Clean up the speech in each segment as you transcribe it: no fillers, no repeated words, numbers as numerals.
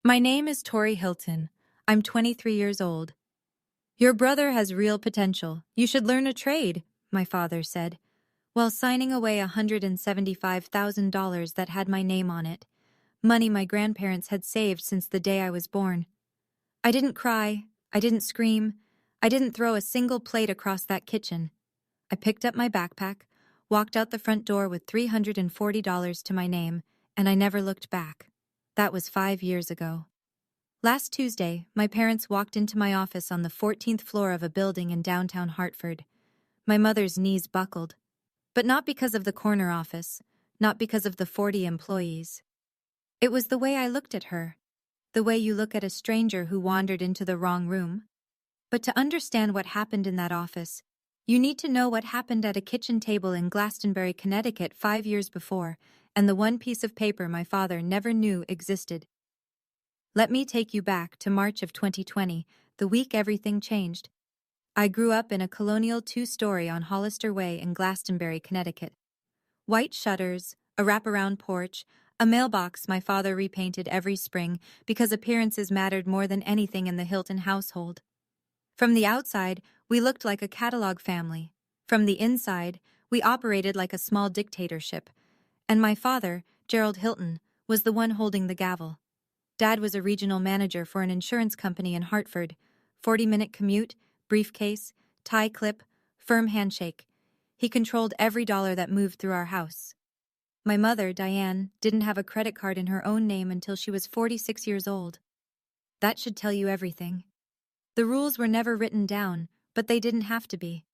My name is Tori Hilton. I'm 23 years old. Your brother has real potential. You should learn a trade, my father said, while signing away $175,000 that had my name on it, money my grandparents had saved since the day I was born. I didn't cry. I didn't scream. I didn't throw a single plate across that kitchen. I picked up my backpack, walked out the front door with $340 to my name, and I never looked back. That was 5 years ago. Last Tuesday, my parents walked into my office on the 14th floor of a building in downtown Hartford. My mother's knees buckled. But not because of the corner office, not because of the 40 employees. It was the way I looked at her, the way you look at a stranger who wandered into the wrong room. But to understand what happened in that office, you need to know what happened at a kitchen table in Glastonbury, Connecticut 5 years before, and the one piece of paper my father never knew existed. Let me take you back to March of 2020, the week everything changed. I grew up in a colonial 2-story on Hollister Way in Glastonbury, Connecticut. White shutters, a wraparound porch, a mailbox my father repainted every spring because appearances mattered more than anything in the Hilton household. From the outside, we looked like a catalog family. From the inside, we operated like a small dictatorship. And my father, Gerald Hilton, was the one holding the gavel. Dad was a regional manager for an insurance company in Hartford. 40-minute commute, briefcase, tie clip, firm handshake. He controlled every dollar that moved through our house. My mother, Diane, didn't have a credit card in her own name until she was 46 years old. That should tell you everything. The rules were never written down, but they didn't have to be.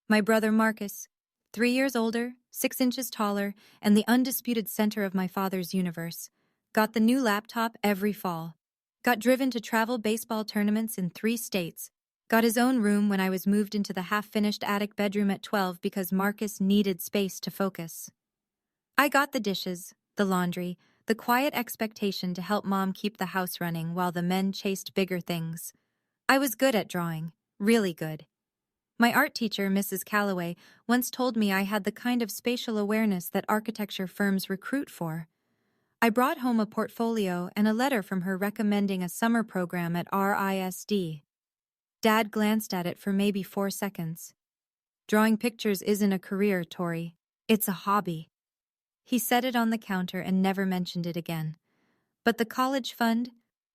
My brother Marcus, 3 years older, 6 inches taller, and the undisputed center of my father's universe, got the new laptop every fall, got driven to travel baseball tournaments in 3 states, got his own room when I was moved into the half-finished attic bedroom at 12 because Marcus needed space to focus. I got the dishes, the laundry, the quiet expectation to help Mom keep the house running while the men chased bigger things. I was good at drawing, really good. My art teacher, Mrs. Calloway, once told me I had the kind of spatial awareness that architecture firms recruit for. I brought home a portfolio and a letter from her recommending a summer program at RISD. Dad glanced at it for maybe 4 seconds. Drawing pictures isn't a career, Tori. It's a hobby. He set it on the counter and never mentioned it again. But the college fund?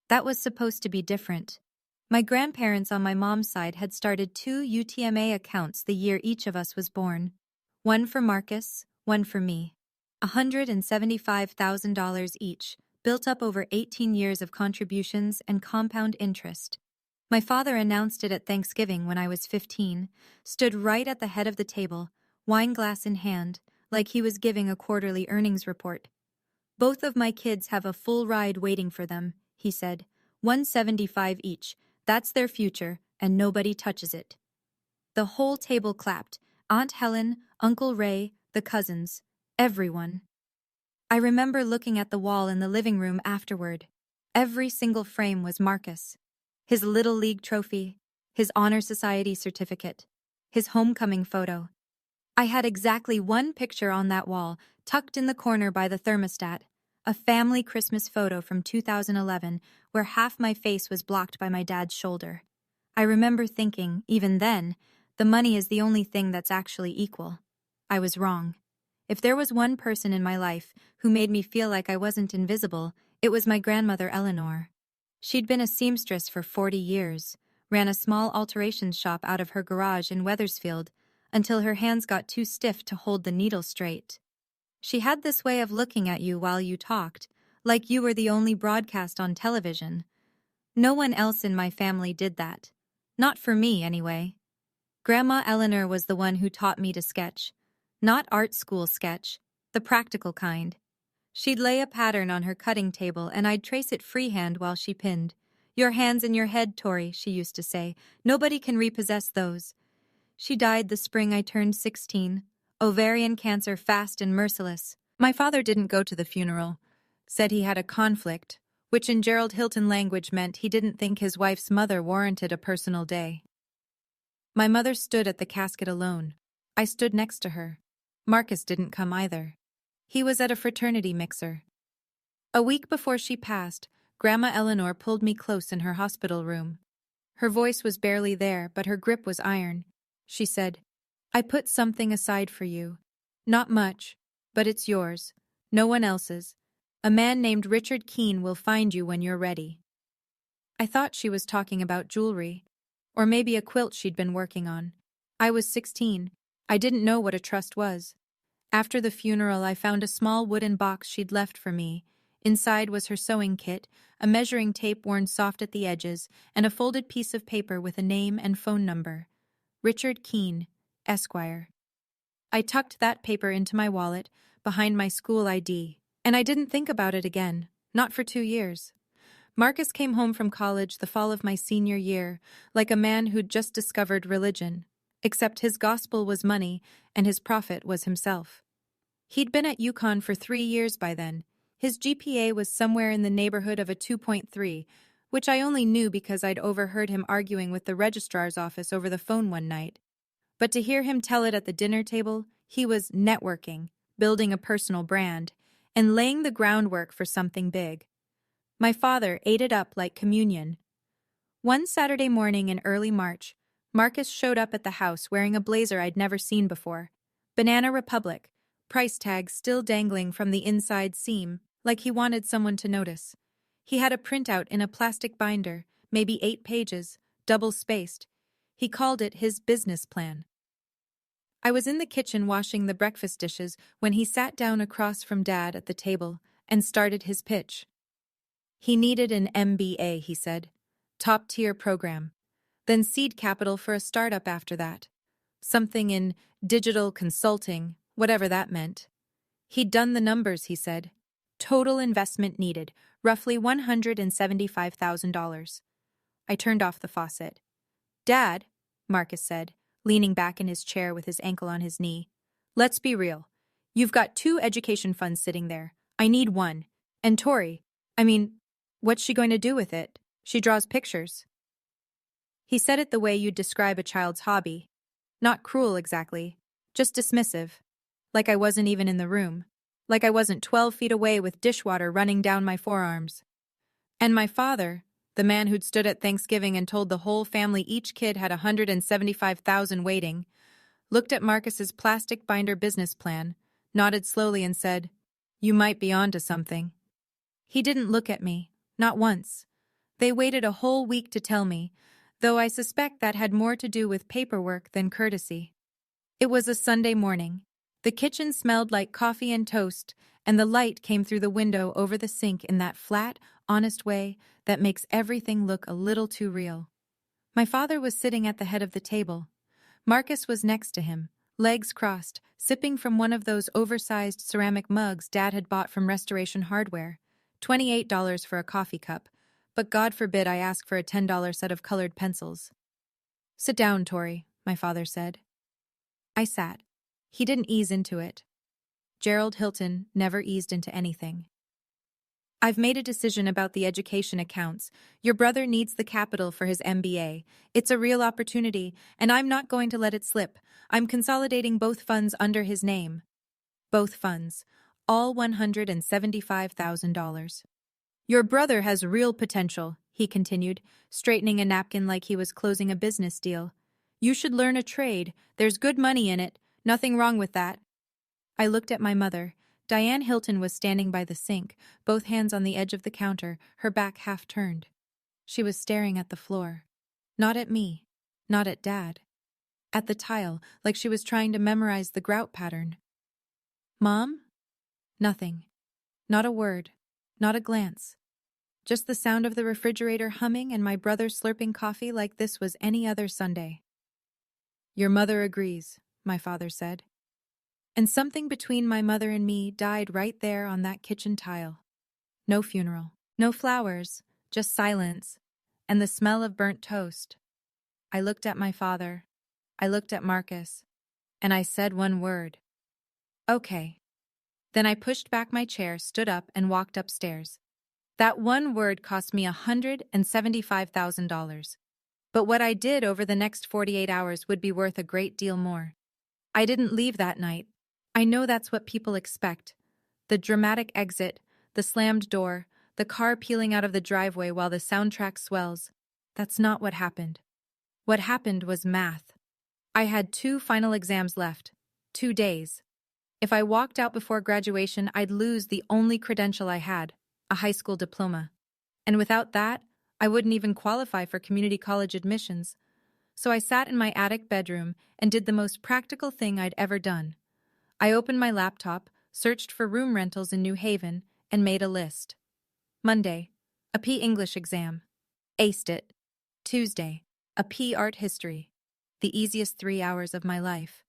That was supposed to be different. My grandparents on my mom's side had started 2 UTMA accounts the year each of us was born. One for Marcus, one for me. $175,000 each, built up over 18 years of contributions and compound interest. My father announced it at Thanksgiving when I was 15, stood right at the head of the table, wine glass in hand, like he was giving a quarterly earnings report. Both of my kids have a full ride waiting for them, he said. $175 each. That's their future, and nobody touches it. The whole table clapped. Aunt Helen, Uncle Ray, the cousins, everyone. I remember looking at the wall in the living room afterward. Every single frame was Marcus. His Little League trophy, his Honor Society certificate, his homecoming photo. I had exactly one picture on that wall, tucked in the corner by the thermostat, a family Christmas photo from 2011 where half my face was blocked by my dad's shoulder. I remember thinking, even then, the money is the only thing that's actually equal. I was wrong. If there was one person in my life who made me feel like I wasn't invisible, it was my grandmother Eleanor. She'd been a seamstress for 40 years, ran a small alterations shop out of her garage in Wethersfield, until her hands got too stiff to hold the needle straight. She had this way of looking at you while you talked, like you were the only broadcast on television. No one else in my family did that. Not for me, anyway. Grandma Eleanor was the one who taught me to sketch. Not art school sketch, the practical kind. She'd lay a pattern on her cutting table and I'd trace it freehand while she pinned. "Your hands in your head, Tori," she used to say. "Nobody can repossess those." She died the spring I turned 16. Ovarian cancer, fast and merciless. My father didn't go to the funeral. Said he had a conflict, which in Gerald Hilton language meant he didn't think his wife's mother warranted a personal day. My mother stood at the casket alone. I stood next to her. Marcus didn't come either. He was at a fraternity mixer. A week before she passed, Grandma Eleanor pulled me close in her hospital room. Her voice was barely there, but her grip was iron. She said, "I put something aside for you. Not much, but it's yours. No one else's. A man named Richard Keene will find you when you're ready." I thought she was talking about jewelry, or maybe a quilt she'd been working on. I was 16. I didn't know what a trust was. After the funeral, I found a small wooden box she'd left for me. Inside was her sewing kit, a measuring tape worn soft at the edges, and a folded piece of paper with a name and phone number. Richard Keene, Esquire. I tucked that paper into my wallet, behind my school ID, and I didn't think about it again, not for 2 years. Marcus came home from college the fall of my senior year, like a man who'd just discovered religion, except his gospel was money and his prophet was himself. He'd been at UConn for 3 years by then. His GPA was somewhere in the neighborhood of a 2.3, which I only knew because I'd overheard him arguing with the registrar's office over the phone one night. But to hear him tell it at the dinner table, he was networking, building a personal brand, and laying the groundwork for something big. My father ate it up like communion. One Saturday morning in early March, Marcus showed up at the house wearing a blazer I'd never seen before. Banana Republic, price tag still dangling from the inside seam, like he wanted someone to notice. He had a printout in a plastic binder, maybe 8 pages, double-spaced. He called it his business plan. I was in the kitchen washing the breakfast dishes when he sat down across from Dad at the table and started his pitch. He needed an MBA, he said. Top-tier program. Then seed capital for a startup after that. Something in digital consulting, whatever that meant. He'd done the numbers, he said. Total investment needed, roughly $175,000. I turned off the faucet. "Dad," Marcus said, leaning back in his chair with his ankle on his knee, "let's be real. You've got 2 education funds sitting there. I need one. And Tori, what's she going to do with it? She draws pictures." He said it the way you'd describe a child's hobby. Not cruel exactly, just dismissive. Like I wasn't even in the room. Like I wasn't 12 feet away with dishwater running down my forearms. And my father, the man who'd stood at Thanksgiving and told the whole family each kid had $175,000 waiting, looked at Marcus's plastic binder business plan, nodded slowly and said, "You might be onto something." He didn't look at me, not once. They waited a whole week to tell me, though I suspect that had more to do with paperwork than courtesy. It was a Sunday morning. The kitchen smelled like coffee and toast, and the light came through the window over the sink in that flat, honest way that makes everything look a little too real. My father was sitting at the head of the table. Marcus was next to him, legs crossed, sipping from one of those oversized ceramic mugs Dad had bought from Restoration Hardware. $28 for a coffee cup, but God forbid I ask for a $10 set of colored pencils. "Sit down, Tori," my father said. I sat. He didn't ease into it. Gerald Hilton never eased into anything. "I've made a decision about the education accounts. Your brother needs the capital for his MBA. It's a real opportunity, and I'm not going to let it slip. I'm consolidating both funds under his name." Both funds. All $175,000. "Your brother has real potential," he continued, straightening a napkin like he was closing a business deal. "You should learn a trade. There's good money in it. Nothing wrong with that." I looked at my mother. Diane Hilton was standing by the sink, both hands on the edge of the counter, her back half turned. She was staring at the floor. Not at me. Not at Dad. At the tile, like she was trying to memorize the grout pattern. "Mom?" Nothing. Not a word. Not a glance. Just the sound of the refrigerator humming and my brother slurping coffee like this was any other Sunday. "Your mother agrees," my father said. And something between my mother and me died right there on that kitchen tile. No funeral. No flowers. Just silence. And the smell of burnt toast. I looked at my father. I looked at Marcus. And I said one word. "Okay." Then I pushed back my chair, stood up, and walked upstairs. That one word cost me $175,000. But what I did over the next 48 hours would be worth a great deal more. I didn't leave that night. I know that's what people expect. The dramatic exit, the slammed door, the car peeling out of the driveway while the soundtrack swells. That's not what happened. What happened was math. I had 2 final exams left. 2 days. If I walked out before graduation, I'd lose the only credential I had, a high school diploma. And without that, I wouldn't even qualify for community college admissions. So I sat in my attic bedroom and did the most practical thing I'd ever done. I opened my laptop, searched for room rentals in New Haven, and made a list. Monday, a P English exam. Aced it. Tuesday, a P art history. The easiest 3 hours of my life.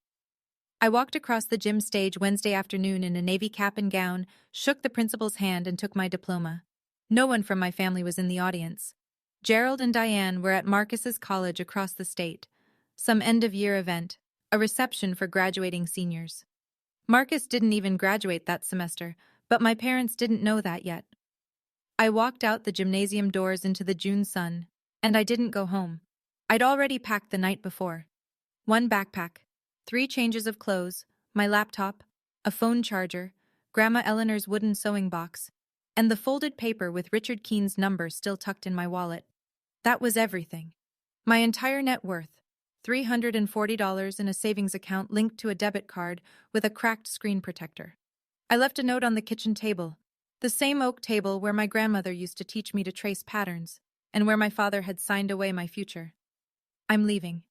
I walked across the gym stage Wednesday afternoon in a navy cap and gown, shook the principal's hand, and took my diploma. No one from my family was in the audience. Gerald and Diane were at Marcus's college across the state. Some end-of-year event, a reception for graduating seniors. Marcus didn't even graduate that semester, but my parents didn't know that yet. I walked out the gymnasium doors into the June sun, and I didn't go home. I'd already packed the night before. 1 backpack, 3 changes of clothes, my laptop, a phone charger, Grandma Eleanor's wooden sewing box, and the folded paper with Richard Keene's number still tucked in my wallet. That was everything. My entire net worth, $340 in a savings account linked to a debit card with a cracked screen protector. I left a note on the kitchen table, the same oak table where my grandmother used to teach me to trace patterns, and where my father had signed away my future. I'm leaving.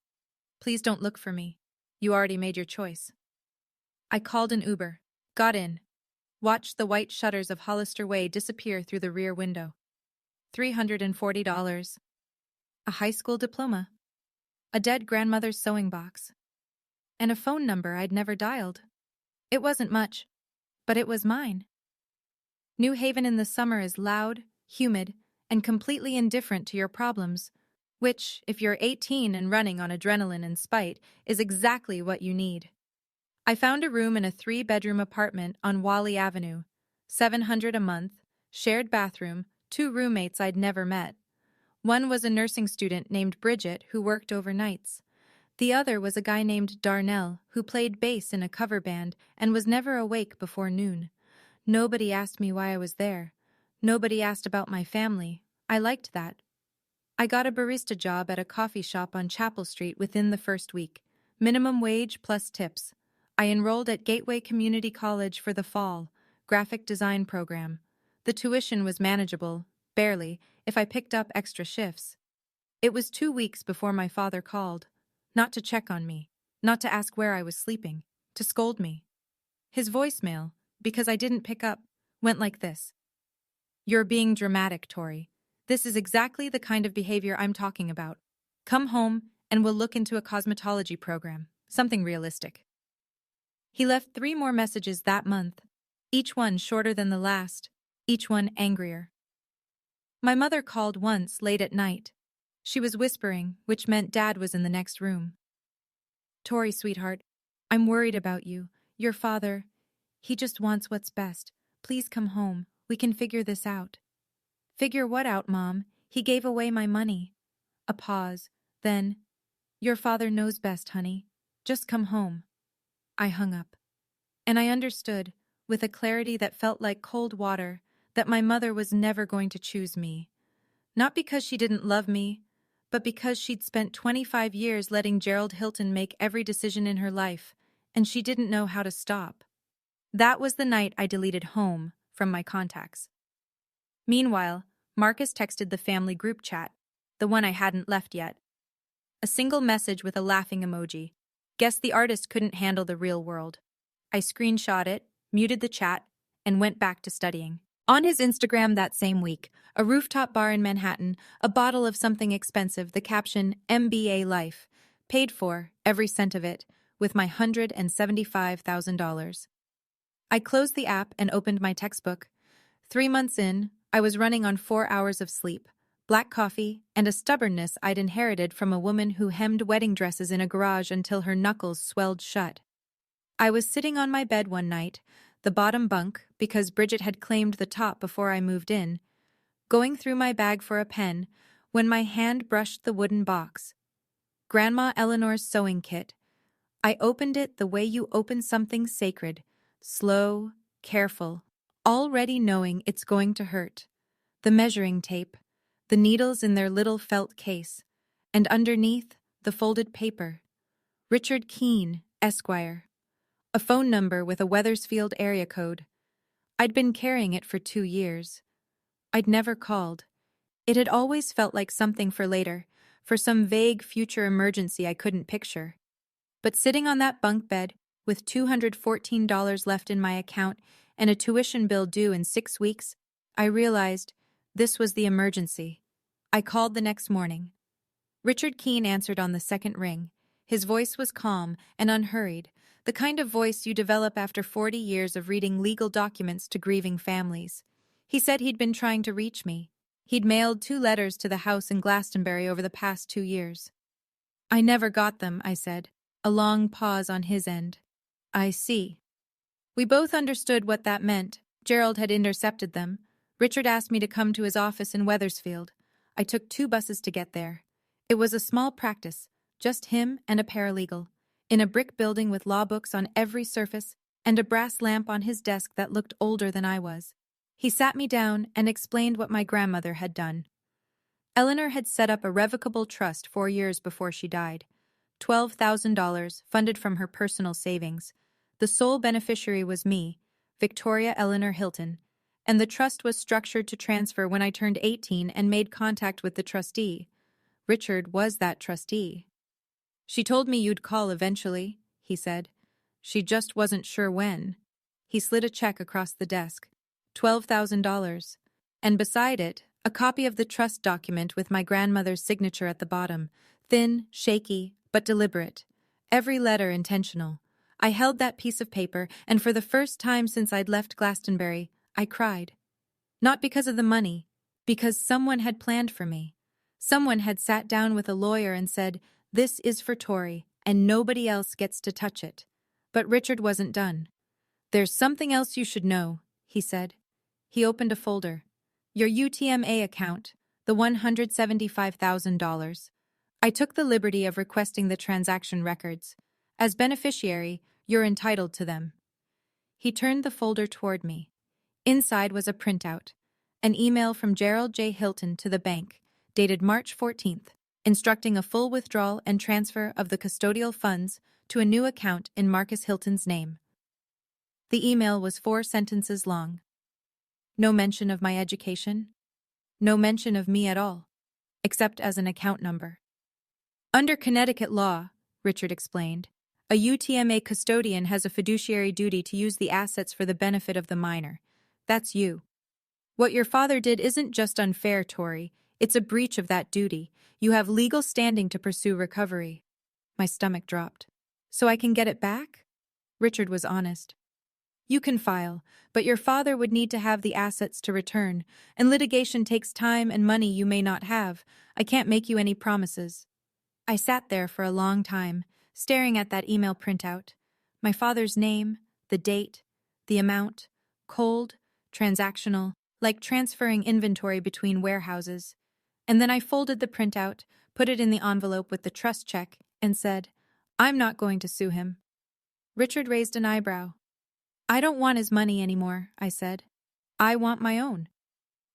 Please don't look for me. You already made your choice. I called an Uber, got in, watched the white shutters of Hollister Way disappear through the rear window. $340. A high school diploma. A dead grandmother's sewing box. And a phone number I'd never dialed. It wasn't much, but it was mine. New Haven in the summer is loud, humid, and completely indifferent to your problems, which, if you're 18 and running on adrenaline and spite, is exactly what you need. I found a room in a 3-bedroom apartment on Wally Avenue, $700 a month, shared bathroom, 2 roommates I'd never met. One was a nursing student named Bridget who worked overnights. The other was a guy named Darnell who played bass in a cover band and was never awake before noon. Nobody asked me why I was there. Nobody asked about my family. I liked that. I got a barista job at a coffee shop on Chapel Street within the first week. Minimum wage plus tips. I enrolled at Gateway Community College for the fall, graphic design program. The tuition was manageable, barely, if I picked up extra shifts. It was 2 weeks before my father called. Not to check on me, not to ask where I was sleeping, to scold me. His voicemail, because I didn't pick up, went like this. You're being dramatic, Tori. This is exactly the kind of behavior I'm talking about. Come home and we'll look into a cosmetology program, something realistic. He left 3 more messages that month, each one shorter than the last, each one angrier. My mother called once late at night. She was whispering, which meant Dad was in the next room. Tori, sweetheart, I'm worried about you. Your father, he just wants what's best. Please come home. We can figure this out. Figure what out, Mom? He gave away my money. A pause. Then, your father knows best, honey. Just come home. I hung up. And I understood, with a clarity that felt like cold water, that my mother was never going to choose me. Not because she didn't love me, but because she'd spent 25 years letting Gerald Hilton make every decision in her life, and she didn't know how to stop. That was the night I deleted home from my contacts. Meanwhile, Marcus texted the family group chat, the one I hadn't left yet. A single message with a laughing emoji. Guess the artist couldn't handle the real world. I screenshot it, muted the chat, and went back to studying. On his Instagram that same week, a rooftop bar in Manhattan, a bottle of something expensive, the caption, MBA Life, paid for, every cent of it, with my $175,000. I closed the app and opened my textbook. 3 months in, I was running on 4 hours of sleep, black coffee, and a stubbornness I'd inherited from a woman who hemmed wedding dresses in a garage until her knuckles swelled shut. I was sitting on my bed one night, the bottom bunk, because Bridget had claimed the top before I moved in, going through my bag for a pen, when my hand brushed the wooden box. Grandma Eleanor's sewing kit. I opened it the way you open something sacred, slow, careful, already knowing it's going to hurt. the measuring tape, the needles in their little felt case, and underneath, the folded paper. Richard Keene, Esquire. A phone number with a Wethersfield area code. I'd been carrying it for 2 years. I'd never called. It had always felt like something for later, for some vague future emergency I couldn't picture. But sitting on that bunk bed, with $214 left in my account and a tuition bill due in 6 weeks, I realized this was the emergency. I called the next morning. Richard Keene answered on the second ring. His voice was calm and unhurried, the kind of voice you develop after 40 years of reading legal documents to grieving families. He said he'd been trying to reach me. He'd mailed 2 letters to the house in Glastonbury over the past 2 years. I never got them, I said, a long pause on his end. I see. We both understood what that meant. Gerald had intercepted them. Richard asked me to come to his office in Wethersfield. I took 2 buses to get there. It was a small practice, just him and a paralegal, in a brick building with law books on every surface and a brass lamp on his desk that looked older than I was. He sat me down and explained what my grandmother had done. Eleanor had set up a revocable trust 4 years before she died. $12,000 funded from her personal savings. The sole beneficiary was me, Victoria Eleanor Hilton, and the trust was structured to transfer when I turned 18 and made contact with the trustee. Richard was that trustee. She told me you'd call eventually, he said. She just wasn't sure when. He slid a check across the desk. $12,000. And beside it, a copy of the trust document with my grandmother's signature at the bottom, thin, shaky, but deliberate. Every letter intentional. I held that piece of paper, and for the first time since I'd left Glastonbury, I cried. Not because of the money, because someone had planned for me. Someone had sat down with a lawyer and said, "This is for Tori, and nobody else gets to touch it." But Richard wasn't done. "There's something else you should know," he said. He opened a folder. "Your UTMA account, the $175,000. I took the liberty of requesting the transaction records. As beneficiary, you're entitled to them." He turned the folder toward me. Inside was a printout, an email from Gerald J. Hilton to the bank, dated March 14th, instructing a full withdrawal and transfer of the custodial funds to a new account in Marcus Hilton's name. The email was 4 sentences long. No mention of my education. No mention of me at all, except as an account number. Under Connecticut law, Richard explained, a UTMA custodian has a fiduciary duty to use the assets for the benefit of the minor. That's you. What your father did isn't just unfair, Tori. It's a breach of that duty. You have legal standing to pursue recovery. My stomach dropped. So I can get it back? Richard was honest. You can file, but your father would need to have the assets to return, and litigation takes time and money you may not have. I can't make you any promises. I sat there for a long time, staring at that email printout. My father's name, the date, the amount, cold, transactional, like transferring inventory between warehouses. And then I folded the printout, put it in the envelope with the trust check, and said, "I'm not going to sue him." Richard raised an eyebrow. "I don't want his money anymore," I said. "I want my own."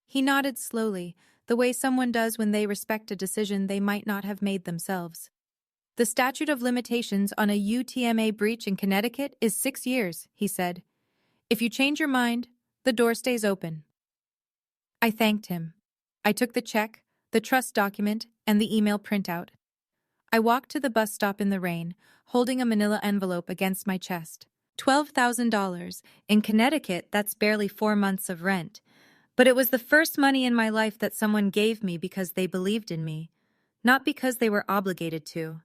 He nodded slowly, the way someone does when they respect a decision they might not have made themselves. "The statute of limitations on a UTMA breach in Connecticut is 6 years, he said. "If you change your mind, the door stays open." I thanked him. I took the check, the trust document, and the email printout. I walked to the bus stop in the rain, holding a manila envelope against my chest. $12,000. In Connecticut, that's barely 4 months of rent. But it was the first money in my life that someone gave me because they believed in me, not because they were obligated to.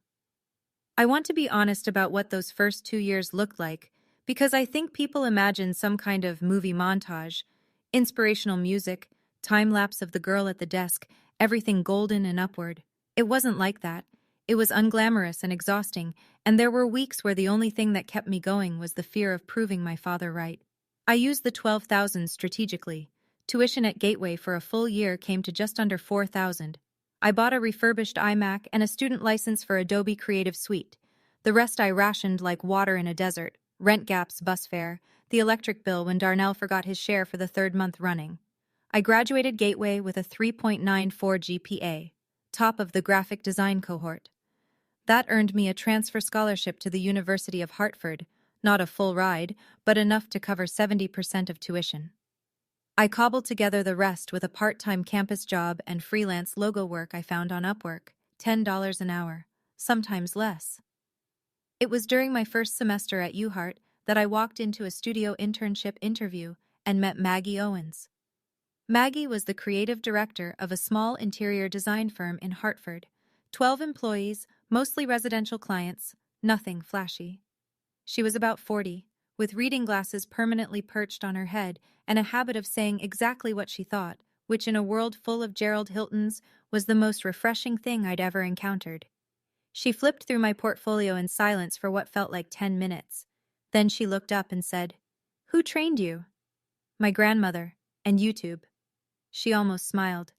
I want to be honest about what those first 2 years looked like, because I think people imagine some kind of movie montage, inspirational music, time-lapse of the girl at the desk, everything golden and upward. It wasn't like that. It was unglamorous and exhausting, and there were weeks where the only thing that kept me going was the fear of proving my father right. I used the $12,000 strategically. Tuition at Gateway for a full year came to just under $4,000. I bought a refurbished iMac and a student license for Adobe Creative Suite. The rest I rationed like water in a desert, rent Gap's bus fare, the electric bill when Darnell forgot his share for the 3rd month running. I graduated Gateway with a 3.94 GPA, top of the graphic design cohort. That earned me a transfer scholarship to the University of Hartford, not a full ride, but enough to cover 70% of tuition. I cobbled together the rest with a part-time campus job and freelance logo work I found on Upwork, $10 an hour, sometimes less. It was during my first semester at UHart that I walked into a studio internship interview and met Maggie Owens. Maggie was the creative director of a small interior design firm in Hartford. 12 employees, mostly residential clients, nothing flashy. She was about 40, with reading glasses permanently perched on her head and a habit of saying exactly what she thought, which in a world full of Gerald Hiltons was the most refreshing thing I'd ever encountered. She flipped through my portfolio in silence for what felt like 10 minutes. Then she looked up and said, "Who trained you?" "My grandmother, and YouTube." She almost smiled.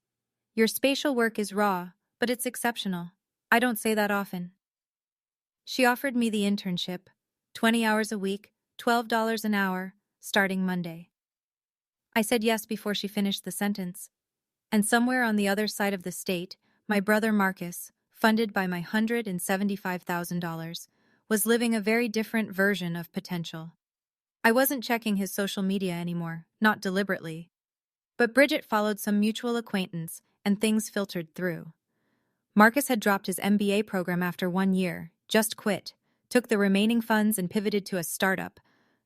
"Your spatial work is raw, but it's exceptional. I don't say that often." She offered me the internship, 20 hours a week, $12 an hour, starting Monday. I said yes before she finished the sentence. And somewhere on the other side of the state, my brother Marcus, funded by my $175,000, was living a very different version of potential. I wasn't checking his social media anymore, not deliberately. But Bridget followed some mutual acquaintance, and things filtered through. Marcus had dropped his MBA program after 1 year, just quit, took the remaining funds and pivoted to a startup,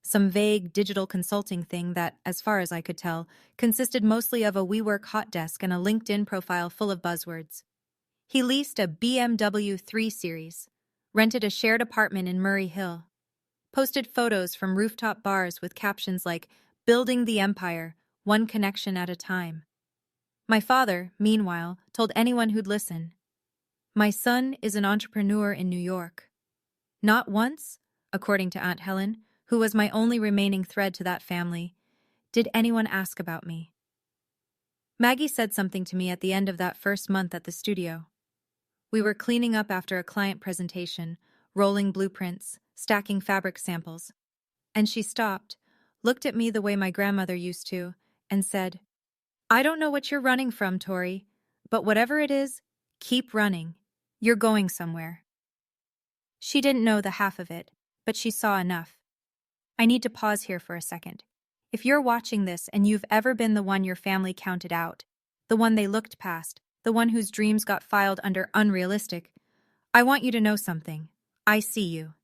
some vague digital consulting thing that, as far as I could tell, consisted mostly of a WeWork hot desk and a LinkedIn profile full of buzzwords. He leased a BMW 3 Series, rented a shared apartment in Murray Hill, posted photos from rooftop bars with captions like, "Building the Empire, one connection at a time." My father, meanwhile, told anyone who'd listen, "My son is an entrepreneur in New York." Not once, according to Aunt Helen, who was my only remaining thread to that family, did anyone ask about me. Maggie said something to me at the end of that first month at the studio. We were cleaning up after a client presentation, rolling blueprints, stacking fabric samples. And she stopped, looked at me the way my grandmother used to, and said, "I don't know what you're running from, Tori, but whatever it is, keep running. You're going somewhere." She didn't know the half of it, but she saw enough. I need to pause here for a second. If you're watching this and you've ever been the one your family counted out, the one they looked past, the one whose dreams got filed under unrealistic, I want you to know something. I see you.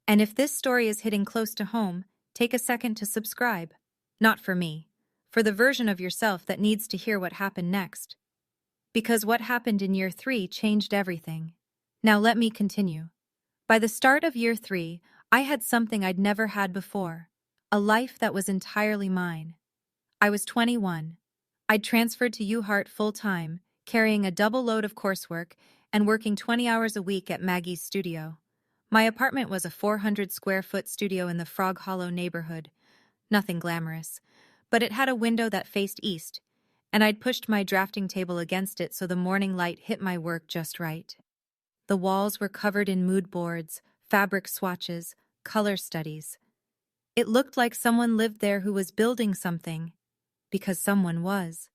And if this story is hitting close to home, take a second to subscribe. Not for me, for the version of yourself that needs to hear what happened next. Because what happened in year 3 changed everything. Now let me continue. By the start of year 3, I had something I'd never had before, a life that was entirely mine. I was 21. I'd transferred to UHart full-time, carrying a double load of coursework and working 20 hours a week at Maggie's studio. My apartment was a 400-square-foot studio in the Frog Hollow neighborhood. Nothing glamorous, but it had a window that faced east, and I'd pushed my drafting table against it so the morning light hit my work just right. The walls were covered in mood boards, fabric swatches, color studies. It looked like someone lived there who was building something, because someone was.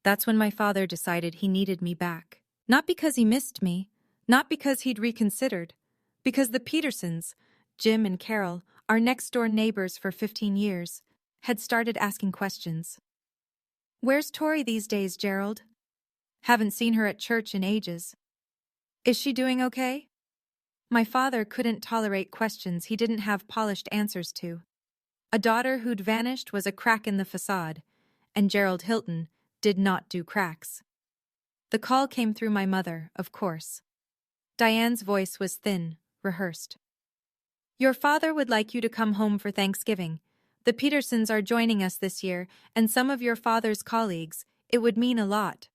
That's when my father decided he needed me back. Not because he missed me, not because he'd reconsidered, because the Petersons, Jim and Carol, our next-door neighbors for 15 years, had started asking questions. "Where's Tori these days, Gerald? Haven't seen her at church in ages. Is she doing okay?" My father couldn't tolerate questions he didn't have polished answers to. A daughter who'd vanished was a crack in the facade, and Gerald Hilton did not do cracks. The call came through my mother, of course. Diane's voice was thin, rehearsed. "Your father would like you to come home for Thanksgiving. The Petersons are joining us this year, and some of your father's colleagues. It would mean a lot."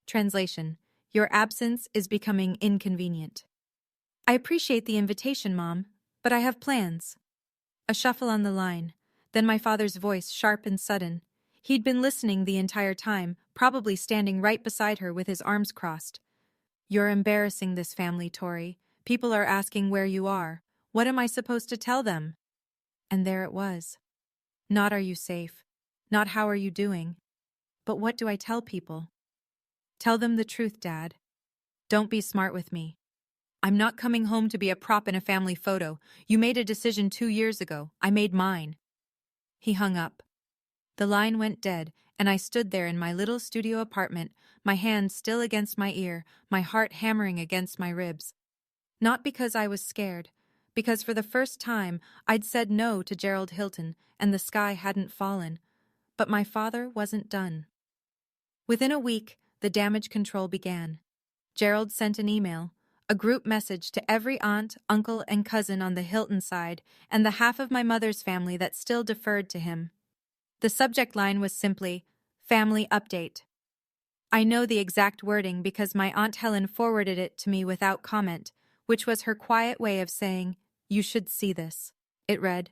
Translation: Your absence is becoming inconvenient. "I appreciate the invitation, Mom, but I have plans." A shuffle on the line, then my father's voice, sharp and sudden. He'd been listening the entire time, probably standing right beside her with his arms crossed. "You're embarrassing this family, Tori. People are asking where you are. What am I supposed to tell them?" And there it was. Not "Are you safe?" Not "How are you doing?" But what do I tell people? Tell them the truth, Dad. Don't be smart with me. I'm not coming home to be a prop in a family photo. You made a decision 2 years ago. I made mine. He hung up. The line went dead, and I stood there in my little studio apartment, my hand still against my ear, my heart hammering against my ribs. Not because I was scared, because for the first time I'd said no to Gerald Hilton and the sky hadn't fallen. But my father wasn't done. Within a week, the damage control began. Gerald sent an email, a group message to every aunt, uncle, and cousin on the Hilton side, and the half of my mother's family that still deferred to him. The subject line was simply, "Family Update." I know the exact wording because my Aunt Helen forwarded it to me without comment, which was her quiet way of saying, "You should see this." It read,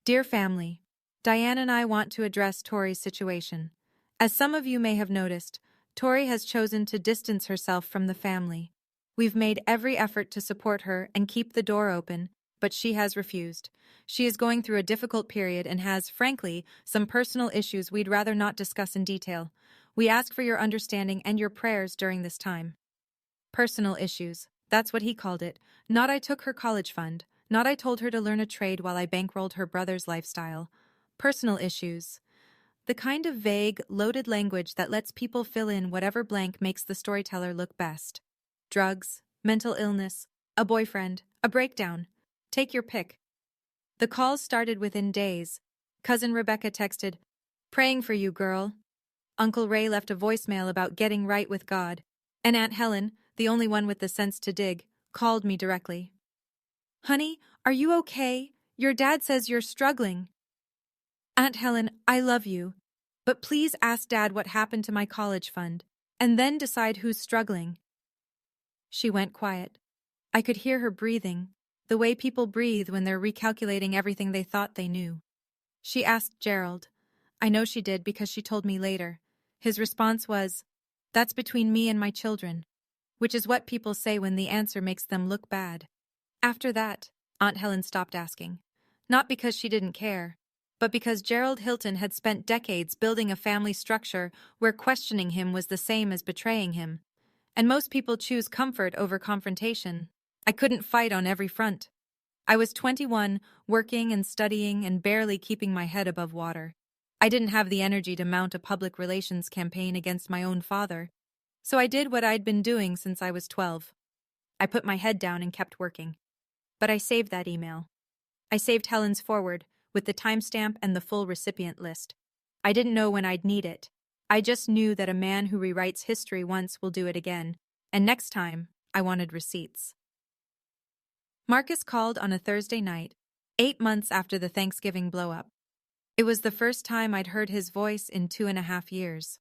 "Dear family, Diane and I want to address Tori's situation. As some of you may have noticed, Tori has chosen to distance herself from the family. We've made every effort to support her and keep the door open, but she has refused. She is going through a difficult period and has, frankly, some personal issues we'd rather not discuss in detail. We ask for your understanding and your prayers during this time." Personal issues. That's what he called it. Not I took her college fund. Not I told her to learn a trade while I bankrolled her brother's lifestyle. Personal issues. The kind of vague, loaded language that lets people fill in whatever blank makes the storyteller look best. Drugs, mental illness, a boyfriend, a breakdown. Take your pick. The calls started within days. Cousin Rebecca texted, "Praying for you, girl." Uncle Ray left a voicemail about getting right with God. And Aunt Helen, the only one with the sense to dig, called me directly. "Honey, are you okay? Your dad says you're struggling." "Aunt Helen, I love you. But please ask Dad what happened to my college fund, and then decide who's struggling." She went quiet. I could hear her breathing, the way people breathe when they're recalculating everything they thought they knew. She asked Gerald. I know she did because she told me later. His response was, "That's between me and my children," which is what people say when the answer makes them look bad. After that, Aunt Helen stopped asking. Not because she didn't care, but because Gerald Hilton had spent decades building a family structure where questioning him was the same as betraying him. And most people choose comfort over confrontation. I couldn't fight on every front. I was 21, working and studying and barely keeping my head above water. I didn't have the energy to mount a public relations campaign against my own father. So I did what I'd been doing since I was 12. I put my head down and kept working. But I saved that email. I saved Helen's forward, with the timestamp and the full recipient list. I didn't know when I'd need it. I just knew that a man who rewrites history once will do it again, and next time, I wanted receipts. Marcus called on a Thursday night, 8 months after the Thanksgiving blow-up. It was the first time I'd heard his voice in 2.5 years.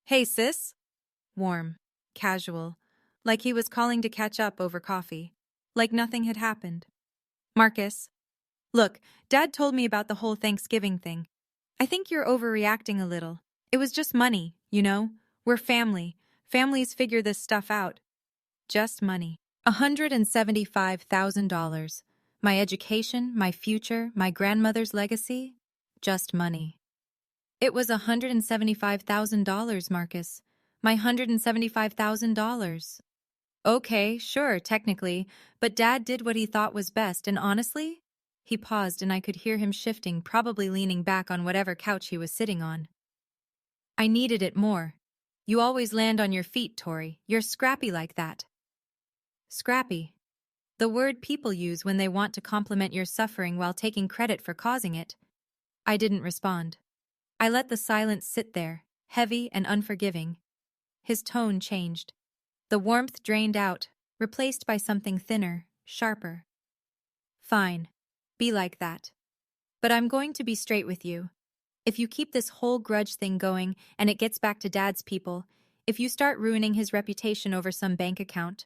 "Hey, sis?" Warm, casual, like he was calling to catch up over coffee, like nothing had happened. "Marcus, look, Dad told me about the whole Thanksgiving thing. I think you're overreacting a little. It was just money, you know? We're family. Families figure this stuff out." Just money. $175,000. My education, my future, my grandmother's legacy. Just money. It was $175,000, Marcus. My $175,000. Okay, sure, technically, but Dad did what he thought was best, and honestly? He paused and I could hear him shifting, probably leaning back on whatever couch he was sitting on. "I needed it more. You always land on your feet, Tori. You're scrappy like that." Scrappy. The word people use when they want to compliment your suffering while taking credit for causing it. I didn't respond. I let the silence sit there, heavy and unforgiving. His tone changed. The warmth drained out, replaced by something thinner, sharper. "Fine. Be like that. But I'm going to be straight with you. If you keep this whole grudge thing going and it gets back to Dad's people, if you start ruining his reputation over some bank account,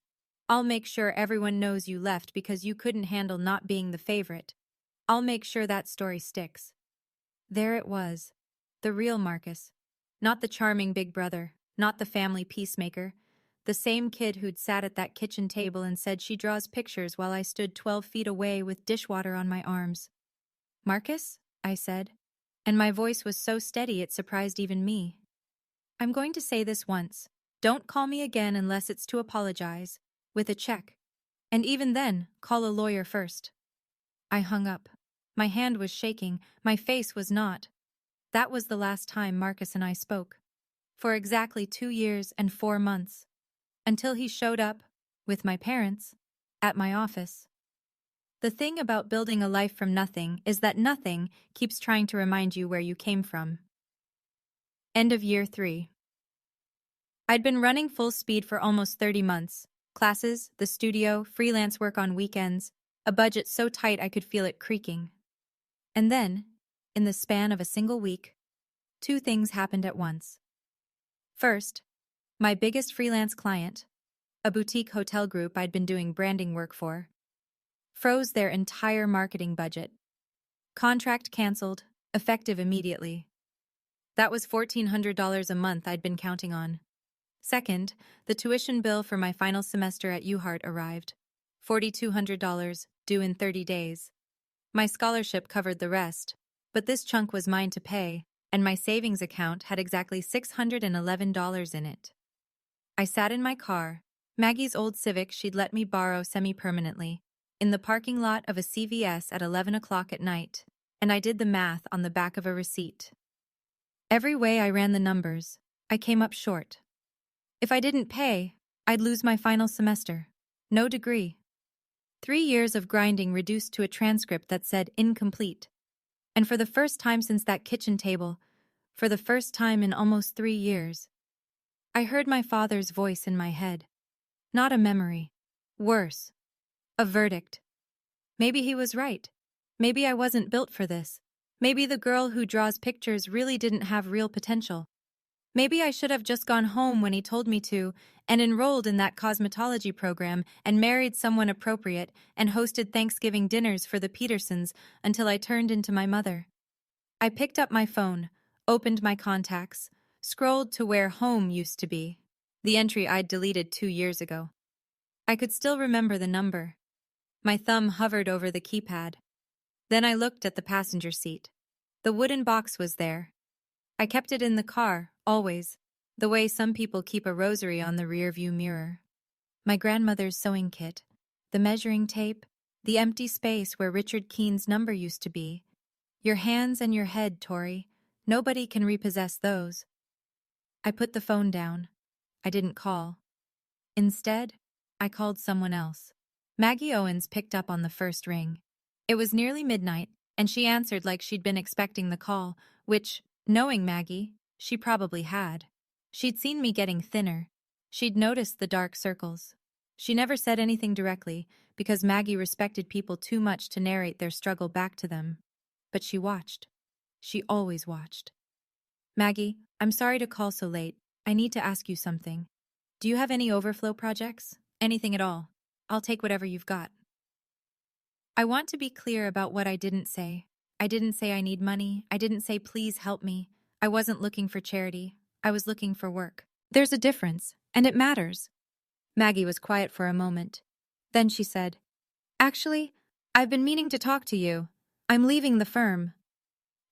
I'll make sure everyone knows you left because you couldn't handle not being the favorite. I'll make sure that story sticks." There it was. The real Marcus. Not the charming big brother, not the family peacemaker. The same kid who'd sat at that kitchen table and said she draws pictures while I stood 12 feet away with dishwater on my arms. "Marcus?" I said, and my voice was so steady it surprised even me. I'm going to say this once. Don't call me again unless it's to apologize, with a check. And even then, call a lawyer first. I hung up. My hand was shaking, my face was not. That was the last time Marcus and I spoke. For exactly 2 years and 4 months. Until he showed up, with my parents, at my office. The thing about building a life from nothing is that nothing keeps trying to remind you where you came from. End of year 3. I'd been running full speed for almost 30 months. Classes, the studio, freelance work on weekends, a budget so tight I could feel it creaking. And then, in the span of a single week, 2 things happened at once. First, my biggest freelance client, a boutique hotel group I'd been doing branding work for, froze their entire marketing budget. Contract canceled, effective immediately. That was $1,400 a month I'd been counting on. Second, the tuition bill for my final semester at UHart arrived. $4,200, due in 30 days. My scholarship covered the rest, but this chunk was mine to pay, and my savings account had exactly $611 in it. I sat in my car, Maggie's old Civic she'd let me borrow semi-permanently, in the parking lot of a CVS at 11 o'clock at night, and I did the math on the back of a receipt. Every way I ran the numbers, I came up short. If I didn't pay, I'd lose my final semester. No degree. 3 years of grinding reduced to a transcript that said incomplete. And for the first time since that kitchen table, for the first time in almost 3 years, I heard my father's voice in my head. Not a memory. Worse. A verdict. Maybe he was right. Maybe I wasn't built for this. Maybe the girl who draws pictures really didn't have real potential. Maybe I should have just gone home when he told me to, and enrolled in that cosmetology program, and married someone appropriate, and hosted Thanksgiving dinners for the Petersons until I turned into my mother. I picked up my phone, opened my contacts, scrolled to where home used to be, the entry I'd deleted 2 years ago. I could still remember the number. My thumb hovered over the keypad. Then I looked at the passenger seat. The wooden box was there. I kept it in the car, always, the way some people keep a rosary on the rearview mirror. My grandmother's sewing kit, the measuring tape, the empty space where Richard Keene's number used to be. Your hands and your head, Tori. Nobody can repossess those. I put the phone down. I didn't call. Instead, I called someone else. Maggie Owens picked up on the first ring. It was nearly midnight, and she answered like she'd been expecting the call, which, knowing Maggie, she probably had. She'd seen me getting thinner. She'd noticed the dark circles. She never said anything directly, because Maggie respected people too much to narrate their struggle back to them. But she watched. She always watched. Maggie, I'm sorry to call so late. I need to ask you something. Do you have any overflow projects? Anything at all? I'll take whatever you've got. I want to be clear about what I didn't say. I didn't say I need money. I didn't say please help me. I wasn't looking for charity. I was looking for work. There's a difference, and it matters. Maggie was quiet for a moment. Then she said, Actually, I've been meaning to talk to you. I'm leaving the firm.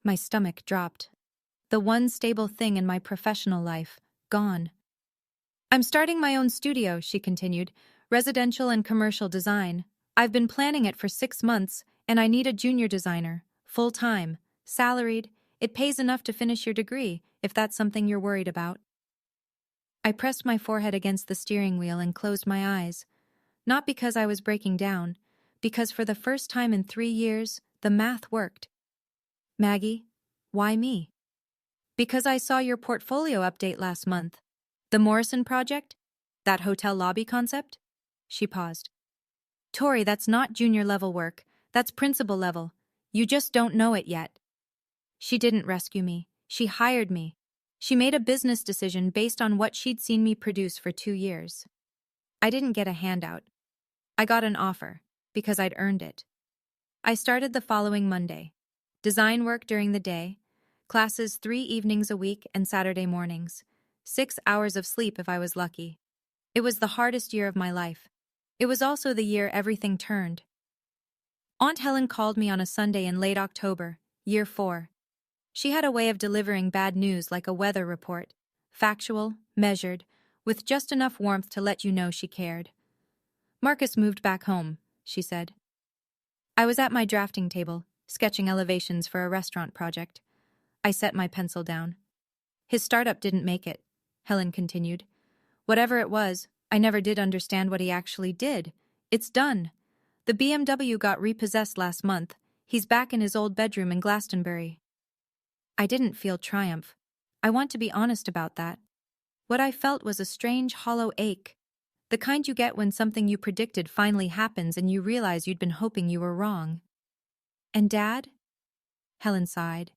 My stomach dropped. The one stable thing in my professional life, gone. I'm starting my own studio, she continued, residential and commercial design. I've been planning it for 6 months, and I need a junior designer, full-time, salaried. It pays enough to finish your degree, if that's something you're worried about. I pressed my forehead against the steering wheel and closed my eyes. Not because I was breaking down, because for the first time in 3 years, the math worked. Maggie, why me? Because I saw your portfolio update last month. The Morrison project? That hotel lobby concept? She paused. Tori, that's not junior level work. That's principal level. You just don't know it yet. She didn't rescue me. She hired me. She made a business decision based on what she'd seen me produce for 2 years. I didn't get a handout. I got an offer, because I'd earned it. I started the following Monday. Design work during the day, classes 3 evenings a week and Saturday mornings, 6 hours of sleep if I was lucky. It was the hardest year of my life. It was also the year everything turned. Aunt Helen called me on a Sunday in late October, year 4. She had a way of delivering bad news like a weather report. factual, measured, with just enough warmth to let you know she cared. "Marcus moved back home," she said. I was at my drafting table, sketching elevations for a restaurant project. I set my pencil down. "His startup didn't make it," Helen continued. "Whatever it was, I never did understand what he actually did. It's done. The BMW got repossessed last month. He's back in his old bedroom in Glastonbury." I didn't feel triumph. I want to be honest about that. What I felt was a strange, hollow ache. The kind you get when something you predicted finally happens and you realize you'd been hoping you were wrong. "And Dad?" Helen sighed.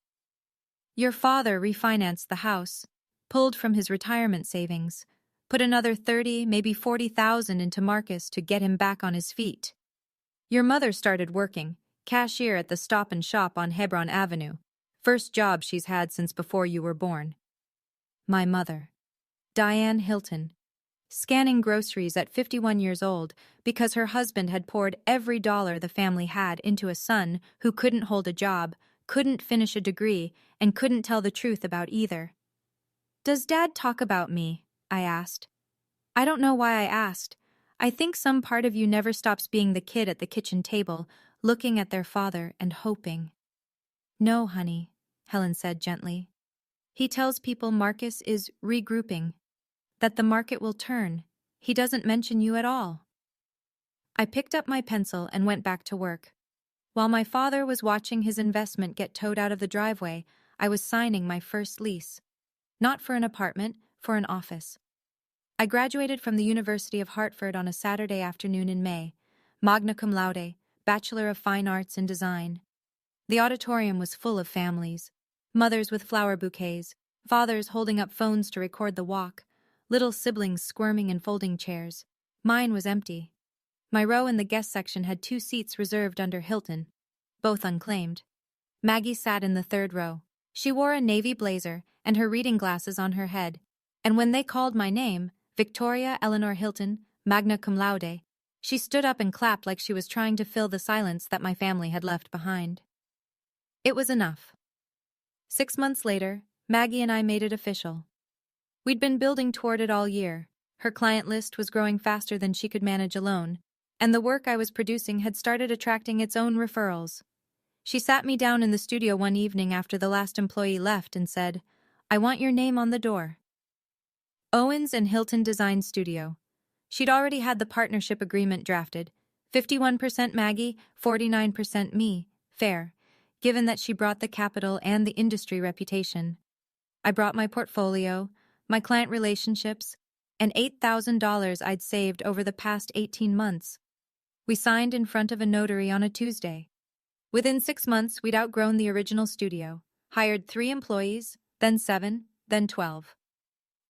"Your father refinanced the house, pulled from his retirement savings, put another 30, maybe 40,000 into Marcus to get him back on his feet. Your mother started working, cashier at the Stop and Shop on Hebron Avenue, first job she's had since before you were born." My mother, Diane Hilton, scanning groceries at 51 years old because her husband had poured every dollar the family had into a son who couldn't hold a job, couldn't finish a degree, and couldn't tell the truth about either. "Does Dad talk about me?" I asked. I don't know why I asked. I think some part of you never stops being the kid at the kitchen table, looking at their father and hoping. "No, honey," Helen said gently. "He tells people Marcus is regrouping, that the market will turn. He doesn't mention you at all." I picked up my pencil and went back to work. While my father was watching his investment get towed out of the driveway, I was signing my first lease. Not for an apartment, for an office. I graduated from the University of Hartford on a Saturday afternoon in May, magna cum laude, Bachelor of Fine Arts in Design. The auditorium was full of families, mothers with flower bouquets, fathers holding up phones to record the walk, little siblings squirming in folding chairs. Mine was empty. My row in the guest section had 2 seats reserved under Hilton, both unclaimed. Maggie sat in the 3rd row. She wore a navy blazer and her reading glasses on her head, and when they called my name, Victoria Eleanor Hilton, magna cum laude, she stood up and clapped like she was trying to fill the silence that my family had left behind. It was enough. 6 months later, Maggie and I made it official. We'd been building toward it all year. Her client list was growing faster than she could manage alone, and the work I was producing had started attracting its own referrals. She sat me down in the studio one evening after the last employee left and said, "I want your name on the door." Owens and Hilton Design Studio. She'd already had the partnership agreement drafted. 51% Maggie, 49% me. Fair, given that she brought the capital and the industry reputation. I brought my portfolio, my client relationships, and $8,000 I'd saved over the past 18 months. We signed in front of a notary on a Tuesday. Within 6 months, we'd outgrown the original studio, hired 3 employees, then 7, then 12.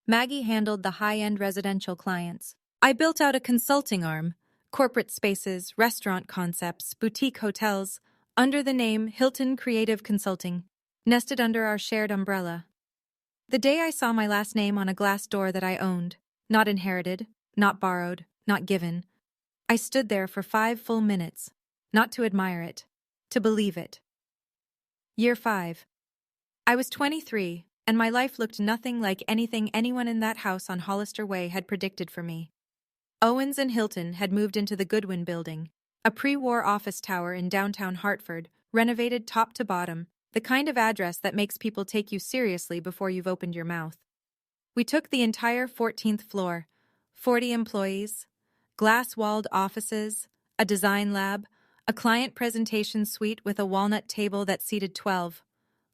Maggie handled the high-end residential clients. I built out a consulting arm, corporate spaces, restaurant concepts, boutique hotels, under the name Hilton Creative Consulting, nested under our shared umbrella. The day I saw my last name on a glass door that I owned, not inherited, not borrowed, not given, I stood there for 5 full minutes, not to admire it, to believe it. Year 5. I was 23, and my life looked nothing like anything anyone in that house on Hollister Way had predicted for me. Owens and Hilton had moved into the Goodwin Building, a pre-war office tower in downtown Hartford, renovated top to bottom, the kind of address that makes people take you seriously before you've opened your mouth. We took the entire 14th floor, 40 employees, glass-walled offices, a design lab, a client presentation suite with a walnut table that seated 12.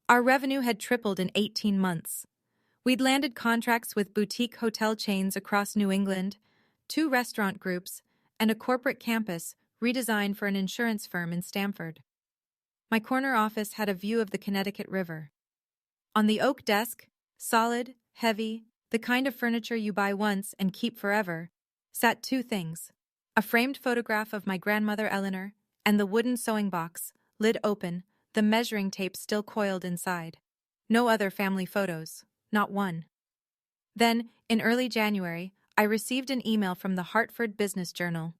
Our revenue had tripled in 18 months. We'd landed contracts with boutique hotel chains across New England, 2 restaurant groups, and a corporate campus redesigned for an insurance firm in Stamford. My corner office had a view of the Connecticut River. On the oak desk, solid, heavy, the kind of furniture you buy once and keep forever, sat 2 things: a framed photograph of my grandmother Eleanor, and the wooden sewing box, lid open, the measuring tape still coiled inside. No other family photos, not one. Then, in early January, I received an email from the Hartford Business Journal.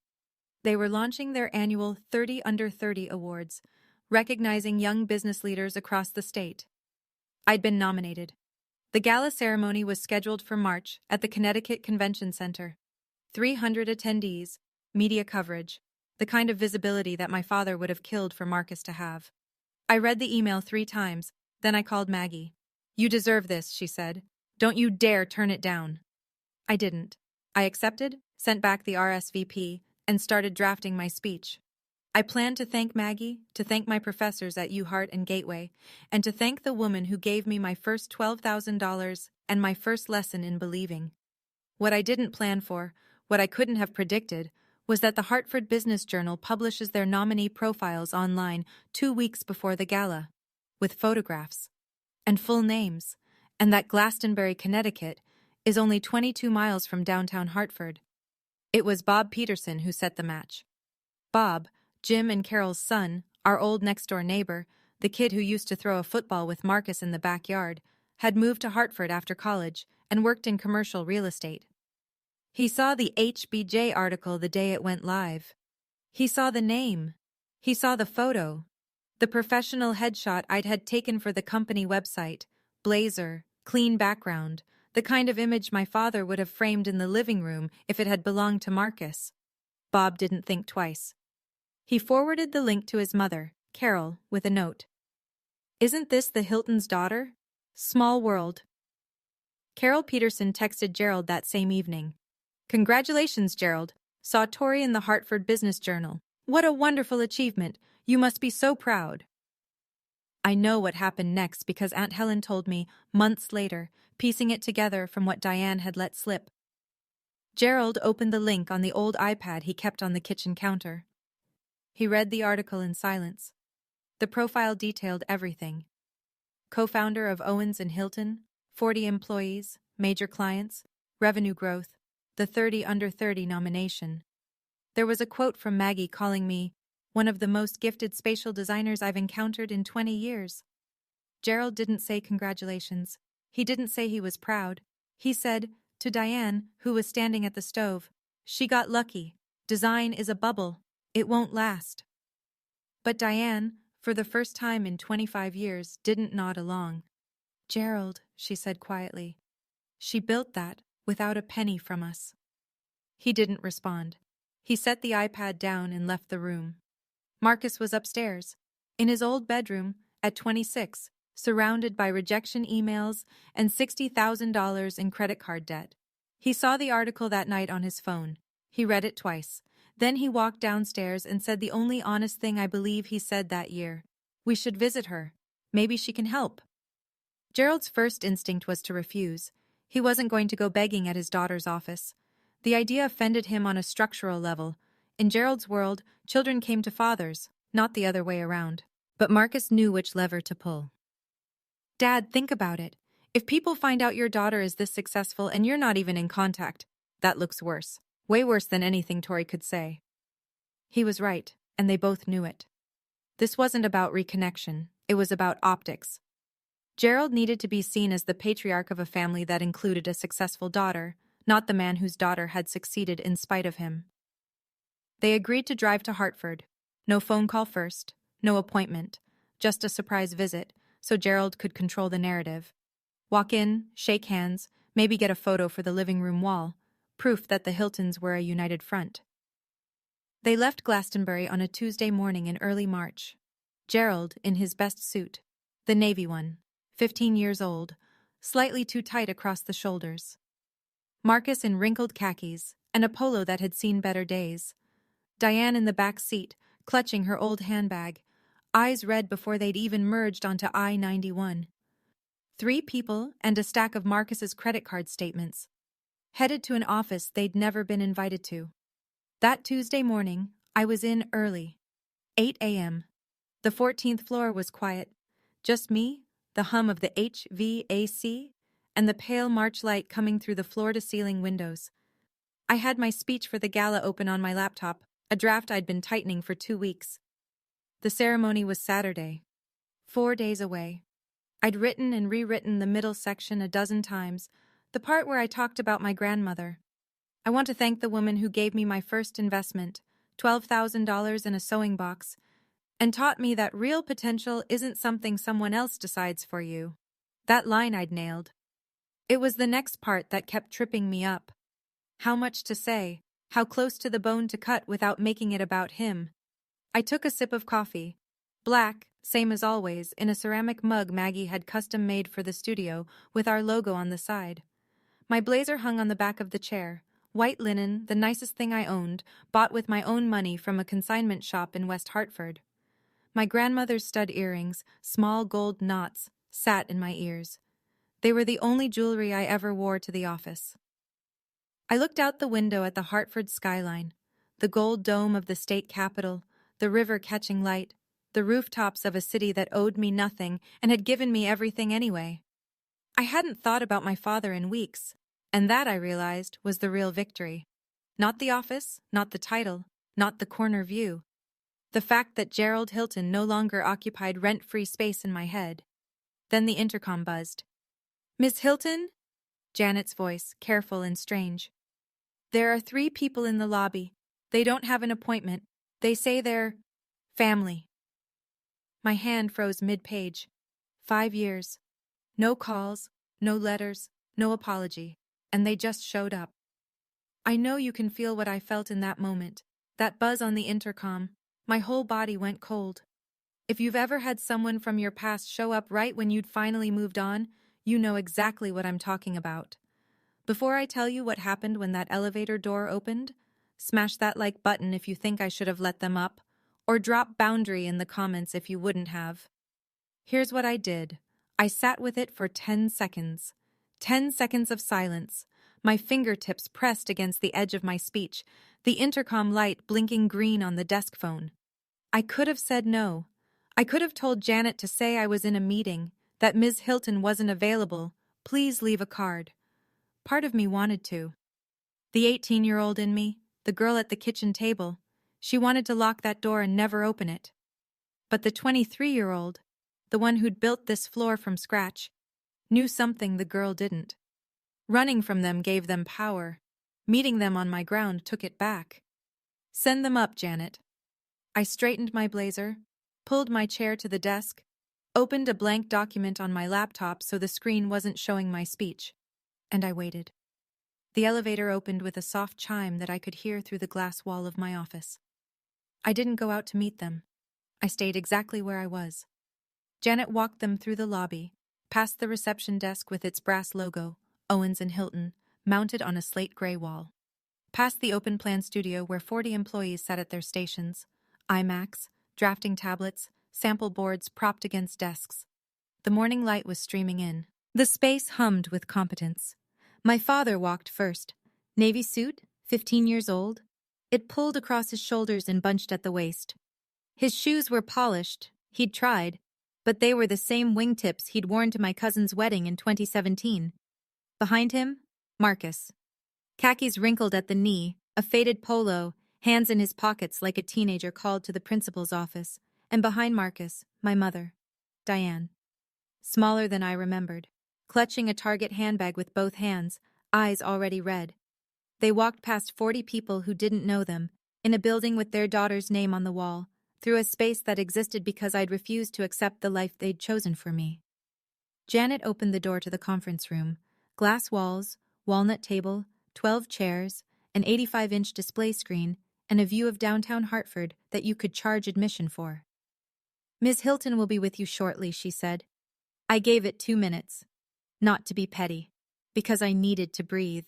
They were launching their annual 30 Under 30 Awards, recognizing young business leaders across the state. I'd been nominated. The gala ceremony was scheduled for March at the Connecticut Convention Center. 300 attendees, media coverage, the kind of visibility that my father would have killed for Marcus to have. I read the email 3 times, then I called Maggie. "You deserve this," she said. "Don't you dare turn it down." I didn't. I accepted, sent back the RSVP, and started drafting my speech. I planned to thank Maggie, to thank my professors at UHeart and Gateway, and to thank the woman who gave me my first $12,000 and my first lesson in believing. What I didn't plan for, what I couldn't have predicted, was that the Hartford Business Journal publishes their nominee profiles online 2 weeks before the gala, with photographs and full names, and that Glastonbury, Connecticut, is only 22 miles from downtown Hartford. It was Bob Peterson who set the match. Bob, Jim and Carol's son, our old next-door neighbor, the kid who used to throw a football with Marcus in the backyard, had moved to Hartford after college and worked in commercial real estate. He saw the HBJ article the day it went live. He saw the name. He saw the photo. The professional headshot I'd had taken for the company website, blazer, clean background, the kind of image my father would have framed in the living room if it had belonged to Marcus. Bob didn't think twice. He forwarded the link to his mother, Carol, with a note. "Isn't this the Hilton's daughter? Small world." Carol Peterson texted Gerald that same evening. "Congratulations, Gerald. Saw Tori in the Hartford Business Journal. What a wonderful achievement. You must be so proud." I know what happened next because Aunt Helen told me, months later, piecing it together from what Diane had let slip. Gerald opened the link on the old iPad he kept on the kitchen counter. He read the article in silence. The profile detailed everything. Co-founder of Owens & Hilton, 40 employees, major clients, revenue growth, the 30 under 30 nomination. There was a quote from Maggie calling me one of the most gifted spatial designers I've encountered in 20 years. Gerald didn't say congratulations. He didn't say he was proud. He said, to Diane, who was standing at the stove, "She got lucky. Design is a bubble. It won't last." But Diane, for the first time in 25 years, didn't nod along. "Gerald," she said quietly, "she built that without a penny from us." He didn't respond. He set the iPad down and left the room. Marcus was upstairs, in his old bedroom, at 26, surrounded by rejection emails and $60,000 in credit card debt. He saw the article that night on his phone. He read it twice. Then he walked downstairs and said the only honest thing I believe he said that year. "We should visit her. Maybe she can help." Gerald's first instinct was to refuse. He wasn't going to go begging at his daughter's office. The idea offended him on a structural level. In Gerald's world, children came to fathers, not the other way around. But Marcus knew which lever to pull. "Dad, think about it. If people find out your daughter is this successful and you're not even in contact, that looks worse. Way worse than anything Tori could say." He was right, and they both knew it. This wasn't about reconnection. It was about optics. Gerald needed to be seen as the patriarch of a family that included a successful daughter, not the man whose daughter had succeeded in spite of him. They agreed to drive to Hartford. No phone call first, no appointment, just a surprise visit, so Gerald could control the narrative. Walk in, shake hands, maybe get a photo for the living room wall, proof that the Hiltons were a united front. They left Glastonbury on a Tuesday morning in early March. Gerald, in his best suit, the navy one, 15 years old, slightly too tight across the shoulders. Marcus in wrinkled khakis, and a polo that had seen better days. Diane in the back seat, clutching her old handbag, eyes red before they'd even merged onto I-91. 3 people and a stack of Marcus's credit card statements. Headed to an office they'd never been invited to. That Tuesday morning, I was in early. 8 a.m. The 14th floor was quiet. Just me, the hum of the HVAC, and the pale March light coming through the floor-to-ceiling windows. I had my speech for the gala open on my laptop, a draft I'd been tightening for 2 weeks. The ceremony was Saturday, 4 days away. I'd written and rewritten the middle section a dozen times, the part where I talked about my grandmother. I want to thank the woman who gave me my first investment, $12,000 in a sewing box, and taught me that real potential isn't something someone else decides for you. That line I'd nailed. It was the next part that kept tripping me up. How much to say, how close to the bone to cut without making it about him. I took a sip of coffee. Black, same as always, in a ceramic mug Maggie had custom made for the studio, with our logo on the side. My blazer hung on the back of the chair. White linen, the nicest thing I owned, bought with my own money from a consignment shop in West Hartford. My grandmother's stud earrings, small gold knots, sat in my ears. They were the only jewelry I ever wore to the office. I looked out the window at the Hartford skyline, the gold dome of the state capitol, the river catching light, the rooftops of a city that owed me nothing and had given me everything anyway. I hadn't thought about my father in weeks, and that, I realized, was the real victory. Not the office, not the title, not the corner view. The fact that Gerald Hilton no longer occupied rent-free space in my head. Then the intercom buzzed. "Miss Hilton?" Janet's voice, careful and strange. "There are 3 people in the lobby. They don't have an appointment. They say they're family." My hand froze mid-page. 5 years. No calls, no letters, no apology, and they just showed up. I know you can feel what I felt in that moment. That buzz on the intercom. My whole body went cold. If you've ever had someone from your past show up right when you'd finally moved on, you know exactly what I'm talking about. Before I tell you what happened when that elevator door opened, smash that like button if you think I should have let them up, or drop boundary in the comments if you wouldn't have. Here's what I did. I sat with it for 10 seconds. 10 seconds of silence, my fingertips pressed against the edge of my speech, the intercom light blinking green on the desk phone. I could have said no. I could have told Janet to say I was in a meeting, that Ms. Hilton wasn't available, please leave a card. Part of me wanted to. The 18-year-old in me, the girl at the kitchen table, she wanted to lock that door and never open it. But the 23-year-old, the one who'd built this floor from scratch, knew something the girl didn't. Running from them gave them power. Meeting them on my ground took it back. Send them up, Janet. I straightened my blazer, pulled my chair to the desk, opened a blank document on my laptop so the screen wasn't showing my speech, and I waited. The elevator opened with a soft chime that I could hear through the glass wall of my office. I didn't go out to meet them. I stayed exactly where I was. Janet walked them through the lobby, past the reception desk with its brass logo, Owens and Hilton, mounted on a slate gray wall. Past the open-plan studio where 40 employees sat at their stations, iMacs, drafting tablets, sample boards propped against desks. The morning light was streaming in. The space hummed with competence. My father walked first. Navy suit, 15 years old. It pulled across his shoulders and bunched at the waist. His shoes were polished. He'd tried, but they were the same wingtips he'd worn to my cousin's wedding in 2017. Behind him, Marcus. Khakis wrinkled at the knee, a faded polo, hands in his pockets like a teenager called to the principal's office, and behind Marcus, my mother, Diane. Smaller than I remembered, clutching a Target handbag with both hands, eyes already red. They walked past 40 people who didn't know them, in a building with their daughter's name on the wall, through a space that existed because I'd refused to accept the life they'd chosen for me. Janet opened the door to the conference room. Glass walls, walnut table, 12 chairs, an 85-inch display screen, and a view of downtown Hartford that you could charge admission for. "Ms. Hilton will be with you shortly," she said. I gave it 2 minutes. Not to be petty, because I needed to breathe.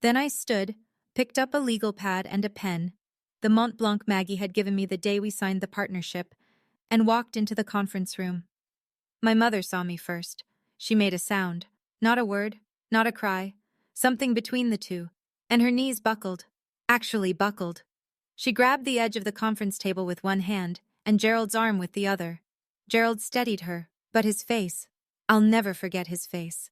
Then I stood, picked up a legal pad and a pen, the Mont Blanc Maggie had given me the day we signed the partnership, and walked into the conference room. My mother saw me first. She made a sound. Not a word, not a cry. Something between the two, and her knees buckled. Actually buckled. She grabbed the edge of the conference table with one hand, and Gerald's arm with the other. Gerald steadied her, but his face, I'll never forget his face.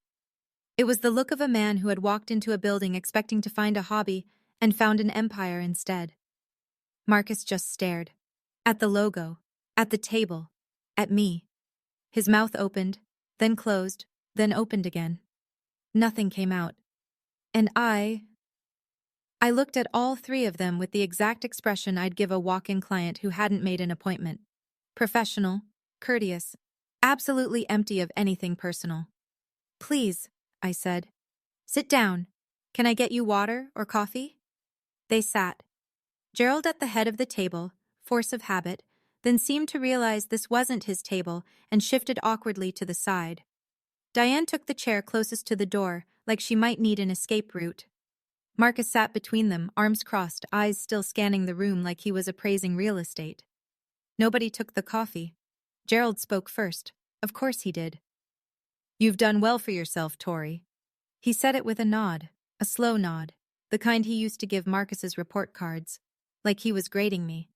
It was the look of a man who had walked into a building expecting to find a hobby and found an empire instead. Marcus just stared. At the logo, at the table, at me. His mouth opened, then closed, then opened again. Nothing came out. And I looked at all 3 of them with the exact expression I'd give a walk-in client who hadn't made an appointment. Professional, courteous, absolutely empty of anything personal. "Please," I said. Sit down. Can I get you water or coffee? They sat. Gerald at the head of the table, force of habit, then seemed to realize this wasn't his table and shifted awkwardly to the side. Diane took the chair closest to the door, like she might need an escape route. Marcus sat between them, arms crossed, eyes still scanning the room like he was appraising real estate. Nobody took the coffee. Gerald spoke first. Of course he did. You've done well for yourself, Tori. He said it with a nod, a slow nod, the kind he used to give Marcus's report cards, like he was grading me.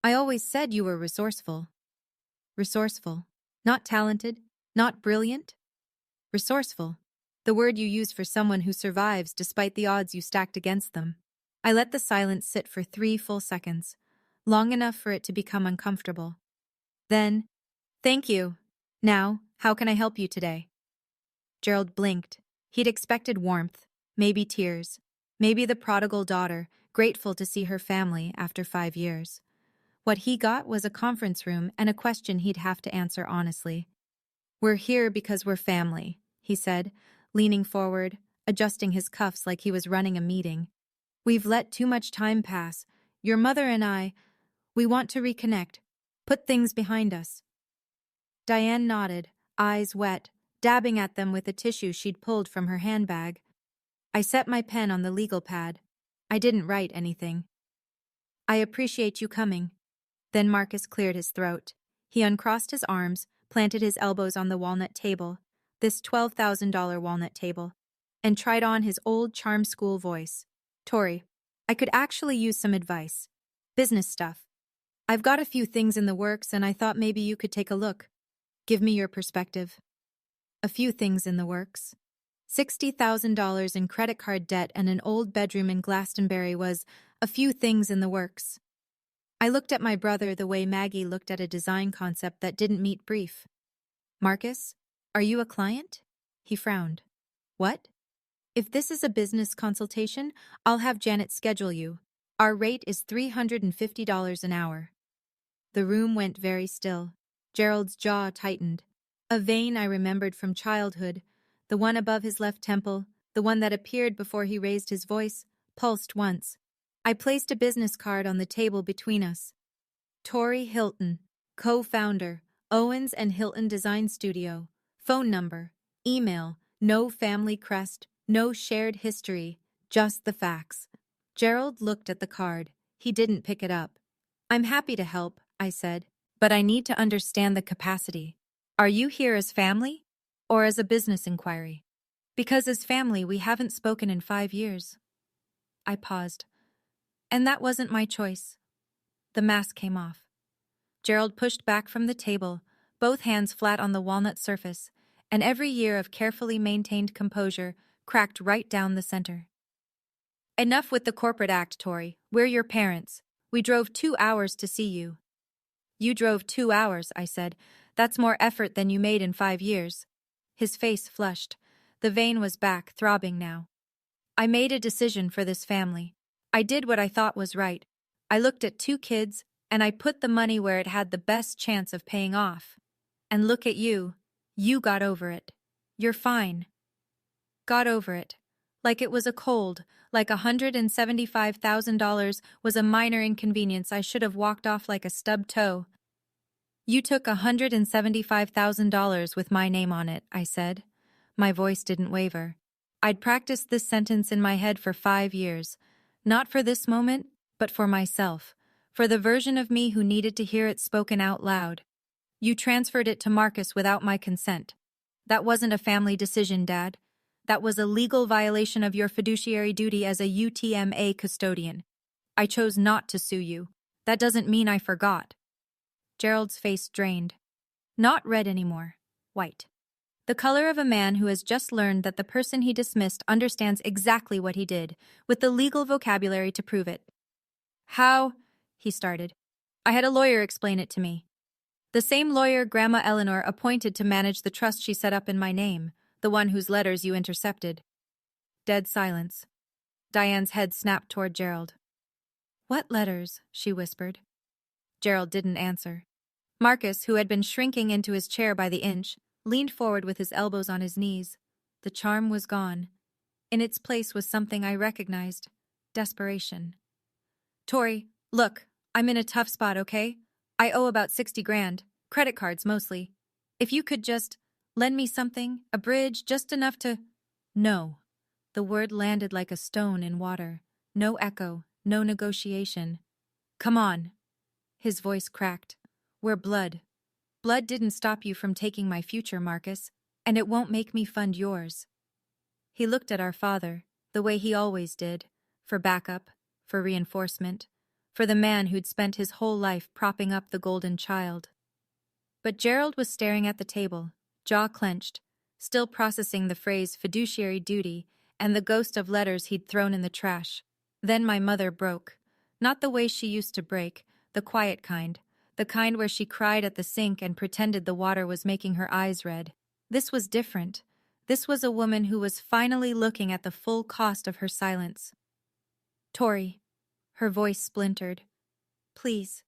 I always said you were resourceful. Resourceful. Not talented, not brilliant. Resourceful. The word you use for someone who survives despite the odds you stacked against them. I let the silence sit for 3 full seconds, long enough for it to become uncomfortable. Then, thank you. Now, how can I help you today? Gerald blinked. He'd expected warmth, maybe tears, maybe the prodigal daughter, grateful to see her family after 5 years. What he got was a conference room and a question he'd have to answer honestly. We're here because we're family, he said, leaning forward, adjusting his cuffs like he was running a meeting. We've let too much time pass. Your mother and I, we want to reconnect, put things behind us. Diane nodded, eyes wet, dabbing at them with a tissue she'd pulled from her handbag. I set my pen on the legal pad. I didn't write anything. I appreciate you coming. Then Marcus cleared his throat. He uncrossed his arms, planted his elbows on the walnut table, this $12,000 walnut table, and tried on his old charm school voice. Tori, I could actually use some advice. Business stuff. I've got a few things in the works and I thought maybe you could take a look. Give me your perspective. A few things in the works. $60,000 in credit card debt and an old bedroom in Glastonbury was a few things in the works. I looked at my brother the way Maggie looked at a design concept that didn't meet brief. Marcus, are you a client? He frowned. What? If this is a business consultation, I'll have Janet schedule you. Our rate is $350 an hour. The room went very still. Gerald's jaw tightened. A vein I remembered from childhood, the one above his left temple, the one that appeared before he raised his voice, pulsed once. I placed a business card on the table between us. Tori Hilton, co-founder, Owens and Hilton Design Studio. Phone number, email, no family crest, no shared history, just the facts. Gerald looked at the card. He didn't pick it up. I'm happy to help, I said, but I need to understand the capacity. Are you here as family or as a business inquiry? Because as family, we haven't spoken in 5 years. I paused. And that wasn't my choice. The mask came off. Gerald pushed back from the table, both hands flat on the walnut surface, and every year of carefully maintained composure cracked right down the center. Enough with the corporate act, Tori. We're your parents. We drove 2 hours to see you. You drove 2 hours, I said. That's more effort than you made in 5 years. His face flushed. The vein was back, throbbing now. I made a decision for this family. I did what I thought was right. I looked at 2 kids, and I put the money where it had the best chance of paying off. And look at you. You got over it. You're fine. Got over it. Like it was a cold, like $175,000 was a minor inconvenience I should have walked off like a stubbed toe. You took $175,000 with my name on it, I said. My voice didn't waver. I'd practiced this sentence in my head for 5 years. Not for this moment, but for myself. For the version of me who needed to hear it spoken out loud. You transferred it to Marcus without my consent. That wasn't a family decision, Dad. That was a legal violation of your fiduciary duty as a UTMA custodian. I chose not to sue you. That doesn't mean I forgot. Gerald's face drained. Not red anymore. White. The color of a man who has just learned that the person he dismissed understands exactly what he did, with the legal vocabulary to prove it. How? He started. I had a lawyer explain it to me. The same lawyer Grandma Eleanor appointed to manage the trust she set up in my name, the one whose letters you intercepted. Dead silence. Diane's head snapped toward Gerald. What letters? She whispered. Gerald didn't answer. Marcus, who had been shrinking into his chair by the inch, leaned forward with his elbows on his knees. The charm was gone. In its place was something I recognized. Desperation. Tori, look, I'm in a tough spot, okay? I owe about 60 grand. Credit cards, mostly. If you could just lend me something, a bridge, just enough to... No. The word landed like a stone in water. No echo, no negotiation. Come on. His voice cracked. We're blood. Blood didn't stop you from taking my future, Marcus, and it won't make me fund yours. He looked at our father, the way he always did, for backup, for reinforcement, for the man who'd spent his whole life propping up the golden child. But Gerald was staring at the table, jaw clenched, still processing the phrase fiduciary duty and the ghost of letters he'd thrown in the trash. Then my mother broke. Not the way she used to break, the quiet kind, the kind where she cried at the sink and pretended the water was making her eyes red. This was different. This was a woman who was finally looking at the full cost of her silence. Tori. Her voice splintered. Please.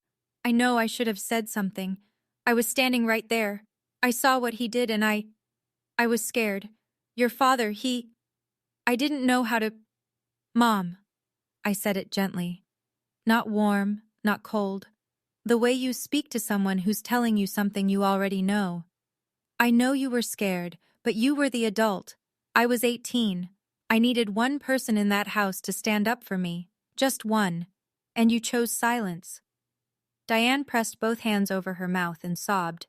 I know I should have said something. I was standing right there. I saw what he did and I was scared. Your father, I didn't know how to... Mom. I said it gently. Not warm, not cold. The way you speak to someone who's telling you something you already know. I know you were scared, but you were the adult. I was 18. I needed one person in that house to stand up for me. Just one. And you chose silence. Diane pressed both hands over her mouth and sobbed,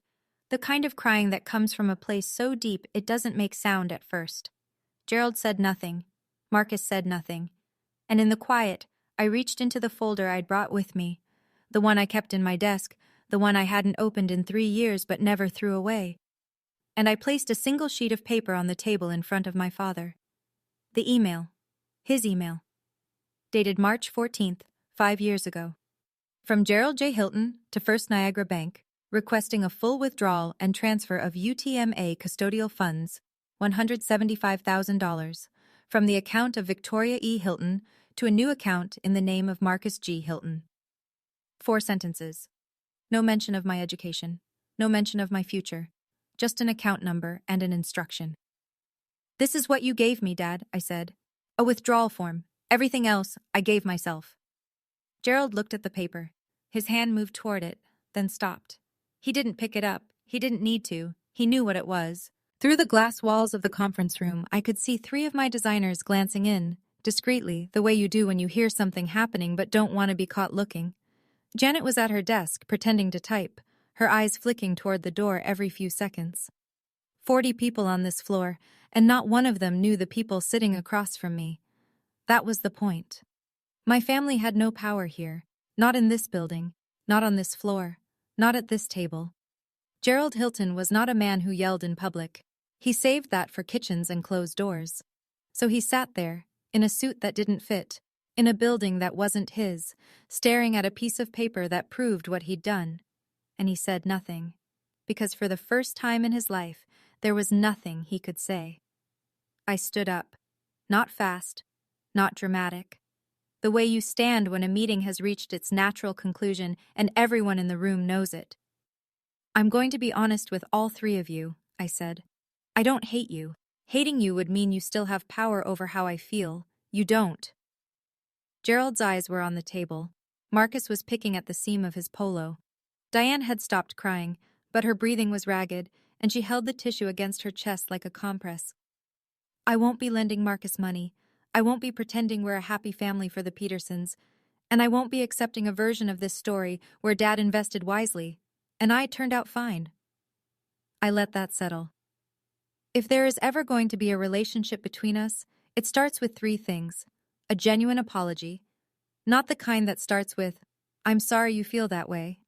the kind of crying that comes from a place so deep it doesn't make sound at first. Gerald said nothing. Marcus said nothing. And in the quiet, I reached into the folder I'd brought with me, the one I kept in my desk, the one I hadn't opened in 3 years but never threw away. And I placed a single sheet of paper on the table in front of my father. The email. His email. Dated March 14th, 5 years ago. From Gerald J. Hilton to First Niagara Bank, requesting a full withdrawal and transfer of UTMA custodial funds, $175,000, from the account of Victoria E. Hilton to a new account in the name of Marcus G. Hilton. 4 sentences. No mention of my education. No mention of my future. Just an account number and an instruction. This is what you gave me, Dad, I said. A withdrawal form. Everything else, I gave myself. Gerald looked at the paper. His hand moved toward it, then stopped. He didn't pick it up. He didn't need to. He knew what it was. Through the glass walls of the conference room, I could see 3 of my designers glancing in, discreetly, the way you do when you hear something happening but don't want to be caught looking. Janet was at her desk, pretending to type, her eyes flicking toward the door every few seconds. 40 people on this floor, and not one of them knew the people sitting across from me. That was the point. My family had no power here, not in this building, not on this floor, not at this table. Gerald Hilton was not a man who yelled in public. He saved that for kitchens and closed doors. So he sat there, in a suit that didn't fit, in a building that wasn't his, staring at a piece of paper that proved what he'd done. And he said nothing, because for the first time in his life, there was nothing he could say. I stood up. Not fast, not dramatic. The way you stand when a meeting has reached its natural conclusion and everyone in the room knows it. I'm going to be honest with all 3 of you, I said. I don't hate you. Hating you would mean you still have power over how I feel. You don't. Gerald's eyes were on the table. Marcus was picking at the seam of his polo. Diane had stopped crying, but her breathing was ragged, and she held the tissue against her chest like a compress. I won't be lending Marcus money. I won't be pretending we're a happy family for the Petersons. And I won't be accepting a version of this story where Dad invested wisely, and I turned out fine. I let that settle. If there is ever going to be a relationship between us, it starts with 3 things. A genuine apology, not the kind that starts with, I'm sorry you feel that way.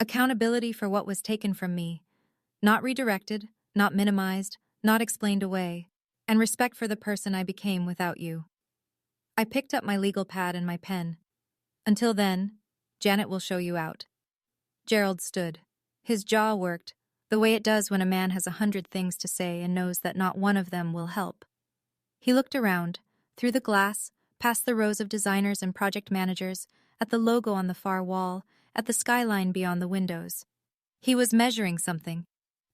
Accountability for what was taken from me, not redirected, not minimized, not explained away, and respect for the person I became without you. I picked up my legal pad and my pen. Until then, Janet will show you out. Gerald stood. His jaw worked, the way it does when a man has 100 things to say and knows that not one of them will help. He looked around, through the glass, past the rows of designers and project managers, at the logo on the far wall, at the skyline beyond the windows. He was measuring something.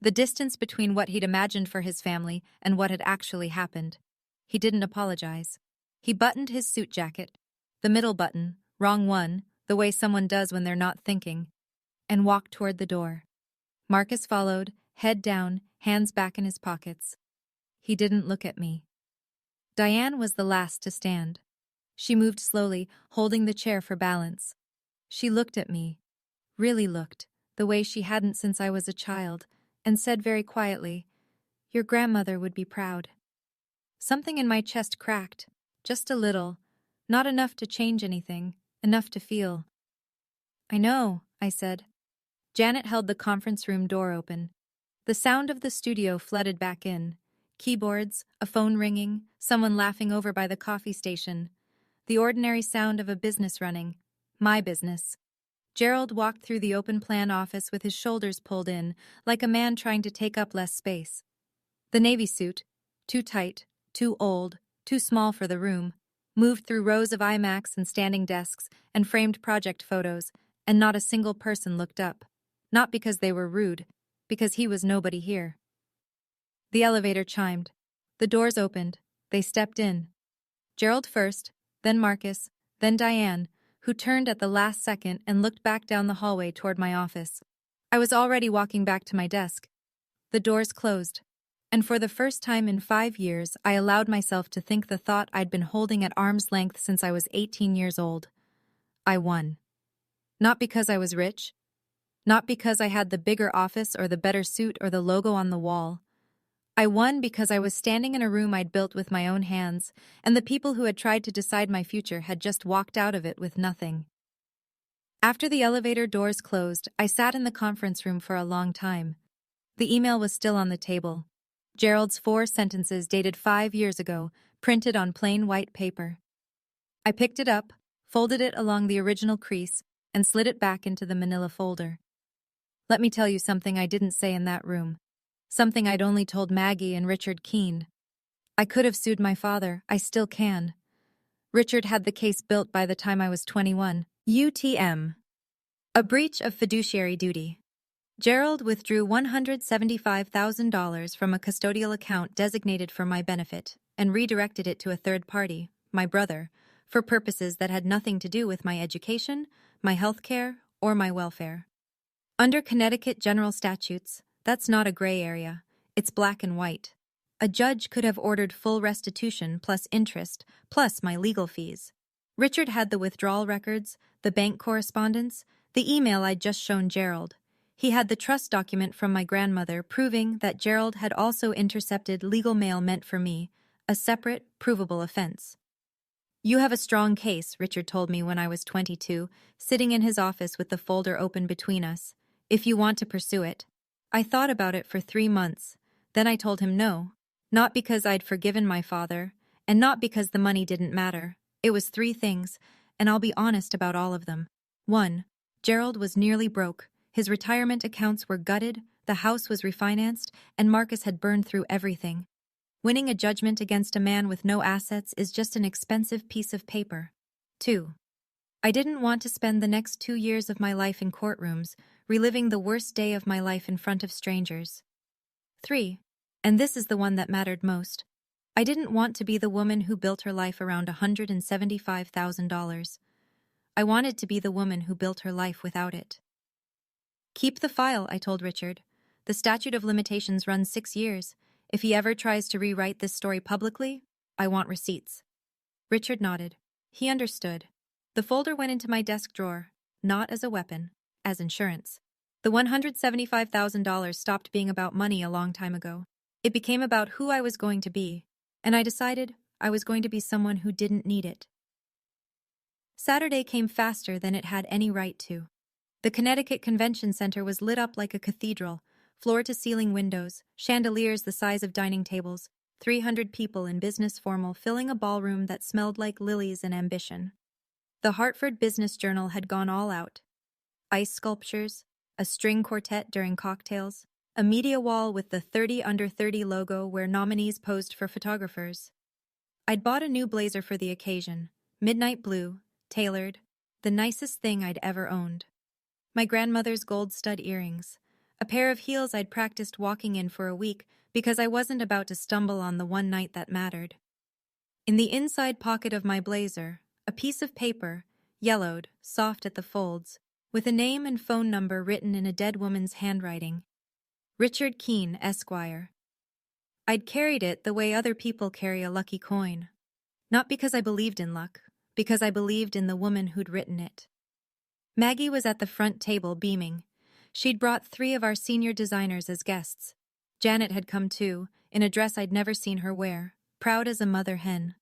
The distance between what he'd imagined for his family and what had actually happened. He didn't apologize. He buttoned his suit jacket, the middle button, wrong one, the way someone does when they're not thinking, and walked toward the door. Marcus followed, head down, hands back in his pockets. He didn't look at me. Diane was the last to stand. She moved slowly, holding the chair for balance. She looked at me, really looked, the way she hadn't since I was a child, and said very quietly, "Your grandmother would be proud." Something in my chest cracked, just a little, not enough to change anything, enough to feel. "I know," I said. Janet held the conference room door open. The sound of the studio flooded back in. Keyboards, a phone ringing, someone laughing over by the coffee station. The ordinary sound of a business running. My business. Gerald walked through the open-plan office with his shoulders pulled in, like a man trying to take up less space. The navy suit, too tight, too old, too small for the room, moved through rows of iMacs and standing desks and framed project photos, and not a single person looked up. Not because they were rude, because he was nobody here. The elevator chimed. The doors opened. They stepped in. Gerald first, then Marcus, then Diane, who turned at the last second and looked back down the hallway toward my office. I was already walking back to my desk. The doors closed. And for the first time in 5 years, I allowed myself to think the thought I'd been holding at arm's length since I was 18 years old. I won. Not because I was rich. Not because I had the bigger office or the better suit or the logo on the wall. I won because I was standing in a room I'd built with my own hands, and the people who had tried to decide my future had just walked out of it with nothing. After the elevator doors closed, I sat in the conference room for a long time. The email was still on the table. Gerald's 4 sentences dated 5 years ago, printed on plain white paper. I picked it up, folded it along the original crease, and slid it back into the manila folder. Let me tell you something I didn't say in that room. Something I'd only told Maggie and Richard Keene. I could have sued my father. I still can. Richard had the case built by the time I was 21. UTM. A breach of fiduciary duty. Gerald withdrew $175,000 from a custodial account designated for my benefit and redirected it to a third party, my brother, for purposes that had nothing to do with my education, my health care, or my welfare. Under Connecticut general statutes, that's not a gray area. It's black and white. A judge could have ordered full restitution plus interest, plus my legal fees. Richard had the withdrawal records, the bank correspondence, the email I'd just shown Gerald. He had the trust document from my grandmother proving that Gerald had also intercepted legal mail meant for me, a separate, provable offense. "You have a strong case," Richard told me when I was 22, sitting in his office with the folder open between us. "If you want to pursue it." I thought about it for 3 months. Then I told him no. Not because I'd forgiven my father, and not because the money didn't matter. It was 3 things, and I'll be honest about all of them. 1. Gerald was nearly broke. His retirement accounts were gutted, the house was refinanced, and Marcus had burned through everything. Winning a judgment against a man with no assets is just an expensive piece of paper. 2. I didn't want to spend the next 2 years of my life in courtrooms, reliving the worst day of my life in front of strangers. 3. And this is the one that mattered most. I didn't want to be the woman who built her life around $175,000. I wanted to be the woman who built her life without it. "Keep the file," I told Richard. "The statute of limitations runs 6 years. If he ever tries to rewrite this story publicly, I want receipts." Richard nodded. He understood. The folder went into my desk drawer, not as a weapon, as insurance. The $175,000 stopped being about money a long time ago. It became about who I was going to be, and I decided I was going to be someone who didn't need it. Saturday came faster than it had any right to. The Connecticut Convention Center was lit up like a cathedral, floor-to-ceiling windows, chandeliers the size of dining tables, 300 people in business formal filling a ballroom that smelled like lilies and ambition. The Hartford Business Journal had gone all out. Ice sculptures, a string quartet during cocktails, a media wall with the 30 under 30 logo where nominees posed for photographers. I'd bought a new blazer for the occasion, midnight blue, tailored, the nicest thing I'd ever owned. My grandmother's gold stud earrings, A pair of heels I'd practiced walking in for a week because I wasn't about to stumble on the one night that mattered. In the inside pocket of my blazer, a piece of paper, yellowed, soft at the folds, with a name and phone number written in a dead woman's handwriting. Richard Keene, Esquire. I'd carried it the way other people carry a lucky coin. Not because I believed in luck, because I believed in the woman who'd written it. Maggie was at the front table beaming. She'd brought 3 of our senior designers as guests. Janet had come too, in a dress I'd never seen her wear, proud as a mother hen.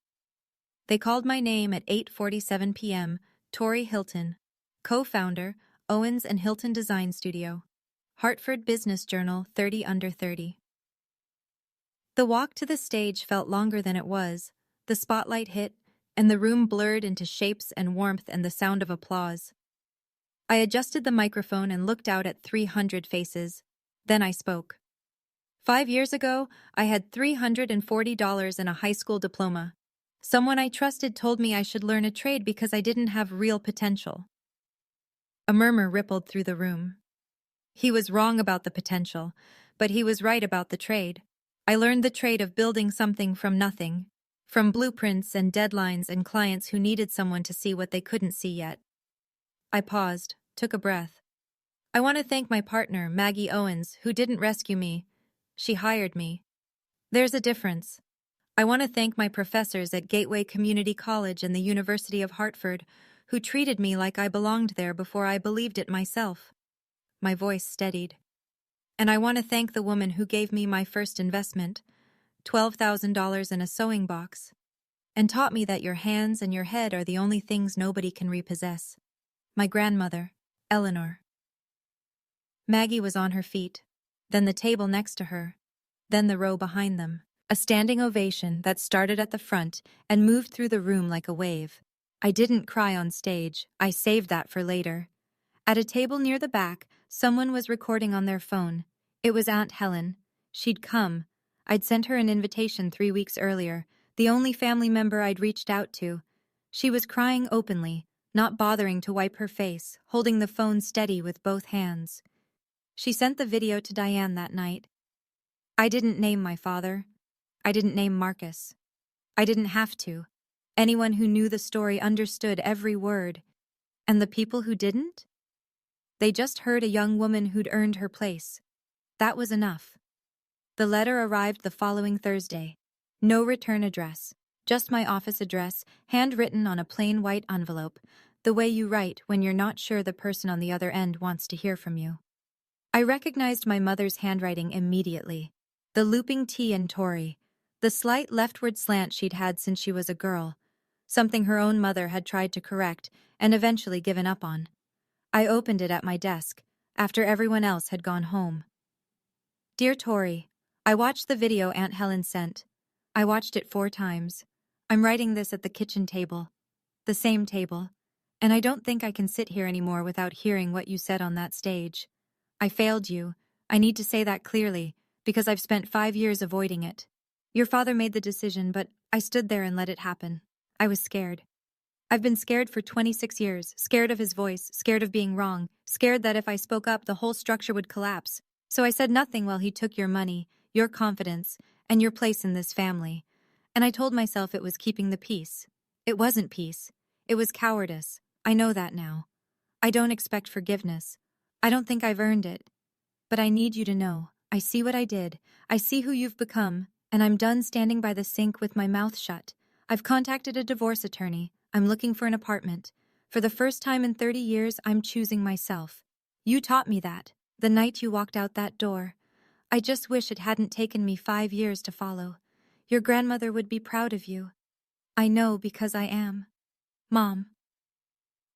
They called my name at 8:47 p.m., Tori Hilton, co-founder, Owens and Hilton Design Studio. Hartford Business Journal, 30 under 30. The walk to the stage felt longer than it was. The spotlight hit, and the room blurred into shapes and warmth and the sound of applause. I adjusted the microphone and looked out at 300 faces. Then I spoke. 5 years ago, I had $340 and a high school diploma. Someone I trusted told me I should learn a trade because I didn't have real potential. A murmur rippled through the room. He was wrong about the potential, but he was right about the trade. I learned the trade of building something from nothing, from blueprints and deadlines and clients who needed someone to see what they couldn't see yet. I paused, took a breath. I want to thank my partner, Maggie Owens, who didn't rescue me. She hired me. There's a difference. I want to thank my professors at Gateway Community College and the University of Hartford, who treated me like I belonged there before I believed it myself. My voice steadied. And I want to thank the woman who gave me my first investment, $12,000 in a sewing box, and taught me that your hands and your head are the only things nobody can repossess. My grandmother, Eleanor. Maggie was on her feet, then the table next to her, then the row behind them. A standing ovation that started at the front and moved through the room like a wave. I didn't cry on stage. I saved that for later. At a table near the back, someone was recording on their phone. It was Aunt Helen. She'd come. I'd sent her an invitation 3 weeks earlier, the only family member I'd reached out to. She was crying openly, not bothering to wipe her face, holding the phone steady with both hands. She sent the video to Diane that night. I didn't name my father. I didn't name Marcus. I didn't have to. Anyone who knew the story understood every word. And the people who didn't? They just heard a young woman who'd earned her place. That was enough. The letter arrived the following Thursday. No return address. Just my office address, handwritten on a plain white envelope, the way you write when you're not sure the person on the other end wants to hear from you. I recognized my mother's handwriting immediately. The looping T in Tori. The slight leftward slant she'd had since she was a girl, something her own mother had tried to correct and eventually given up on. I opened it at my desk, after everyone else had gone home. Dear Tori, I watched the video Aunt Helen sent. I watched it 4 times. I'm writing this at the kitchen table. The same table. And I don't think I can sit here anymore without hearing what you said on that stage. I failed you. I need to say that clearly, because I've spent 5 years avoiding it. Your father made the decision, but I stood there and let it happen. I was scared. I've been scared for 26 years, scared of his voice, scared of being wrong, scared that if I spoke up, the whole structure would collapse. So I said nothing while he took your money, your confidence, and your place in this family. And I told myself it was keeping the peace. It wasn't peace. It was cowardice. I know that now. I don't expect forgiveness. I don't think I've earned it. But I need you to know, I see what I did. I see who you've become. And I'm done standing by the sink with my mouth shut. I've contacted a divorce attorney. I'm looking for an apartment. For the first time in 30 years, I'm choosing myself. You taught me that, the night you walked out that door. I just wish it hadn't taken me 5 years to follow. Your grandmother would be proud of you. I know because I am. Mom.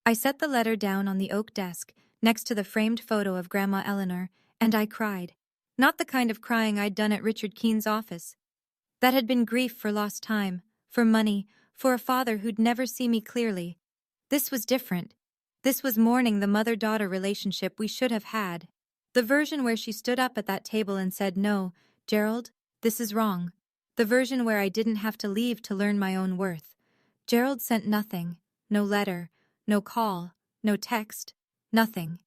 I set the letter down on the oak desk, next to the framed photo of Grandma Eleanor, and I cried. Not the kind of crying I'd done at Richard Keene's office. That had been grief for lost time, for money, for a father who'd never see me clearly. This was different. This was mourning the mother-daughter relationship we should have had. The version where she stood up at that table and said, "No, Gerald, this is wrong." The version where I didn't have to leave to learn my own worth. Gerald sent nothing. No letter, no call, no text, nothing.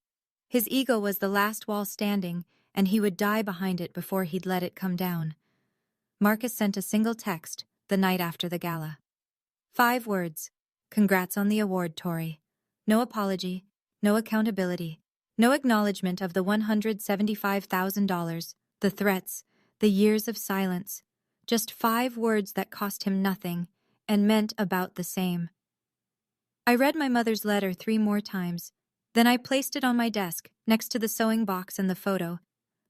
His ego was the last wall standing, and he would die behind it before he'd let it come down. Marcus sent a single text the night after the gala. 5 words. Congrats on the award, Tori. No apology, no accountability, no acknowledgement of the $175,000, the threats, the years of silence. Just 5 words that cost him nothing and meant about the same. I read my mother's letter 3 more times. Then I placed it on my desk, next to the sewing box and the photo,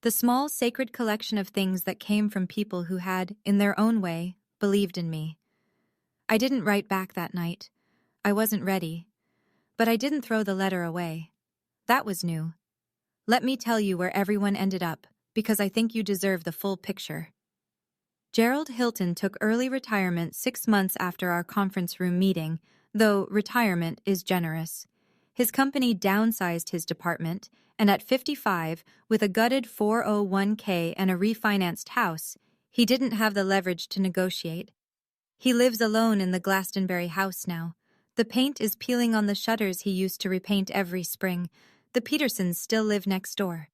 the small sacred collection of things that came from people who had, in their own way, believed in me. I didn't write back that night. I wasn't ready. But I didn't throw the letter away. That was new. Let me tell you where everyone ended up, because I think you deserve the full picture. Gerald Hilton took early retirement 6 months after our conference room meeting, though retirement is generous. His company downsized his department, and at 55, with a gutted 401k and a refinanced house, he didn't have the leverage to negotiate. He lives alone in the Glastonbury house now. The paint is peeling on the shutters he used to repaint every spring. The Petersons still live next door.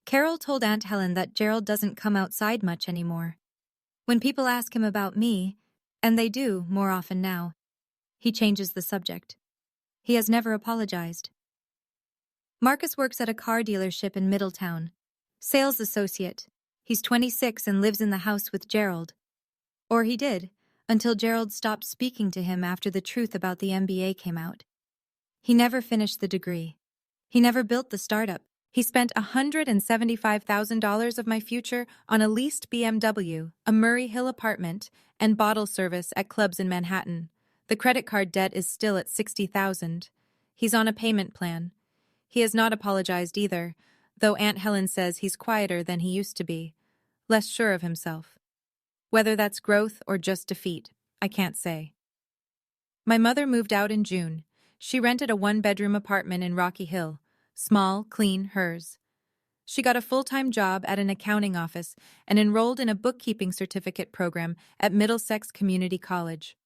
Carol told Aunt Helen that Gerald doesn't come outside much anymore. When people ask him about me, and they do more often now, he changes the subject. He has never apologized. Marcus works at a car dealership in Middletown. Sales associate. He's 26 and lives in the house with Gerald. Or he did, until Gerald stopped speaking to him after the truth about the MBA came out. He never finished the degree. He never built the startup. He spent $175,000 of my future on a leased BMW, a Murray Hill apartment, and bottle service at clubs in Manhattan. The credit card debt is still at $60,000. He's on a payment plan. He has not apologized either, though Aunt Helen says he's quieter than he used to be, less sure of himself. Whether that's growth or just defeat, I can't say. My mother moved out in June. She rented a 1-bedroom apartment in Rocky Hill. Small, clean, hers. She got a full-time job at an accounting office and enrolled in a bookkeeping certificate program at Middlesex Community College.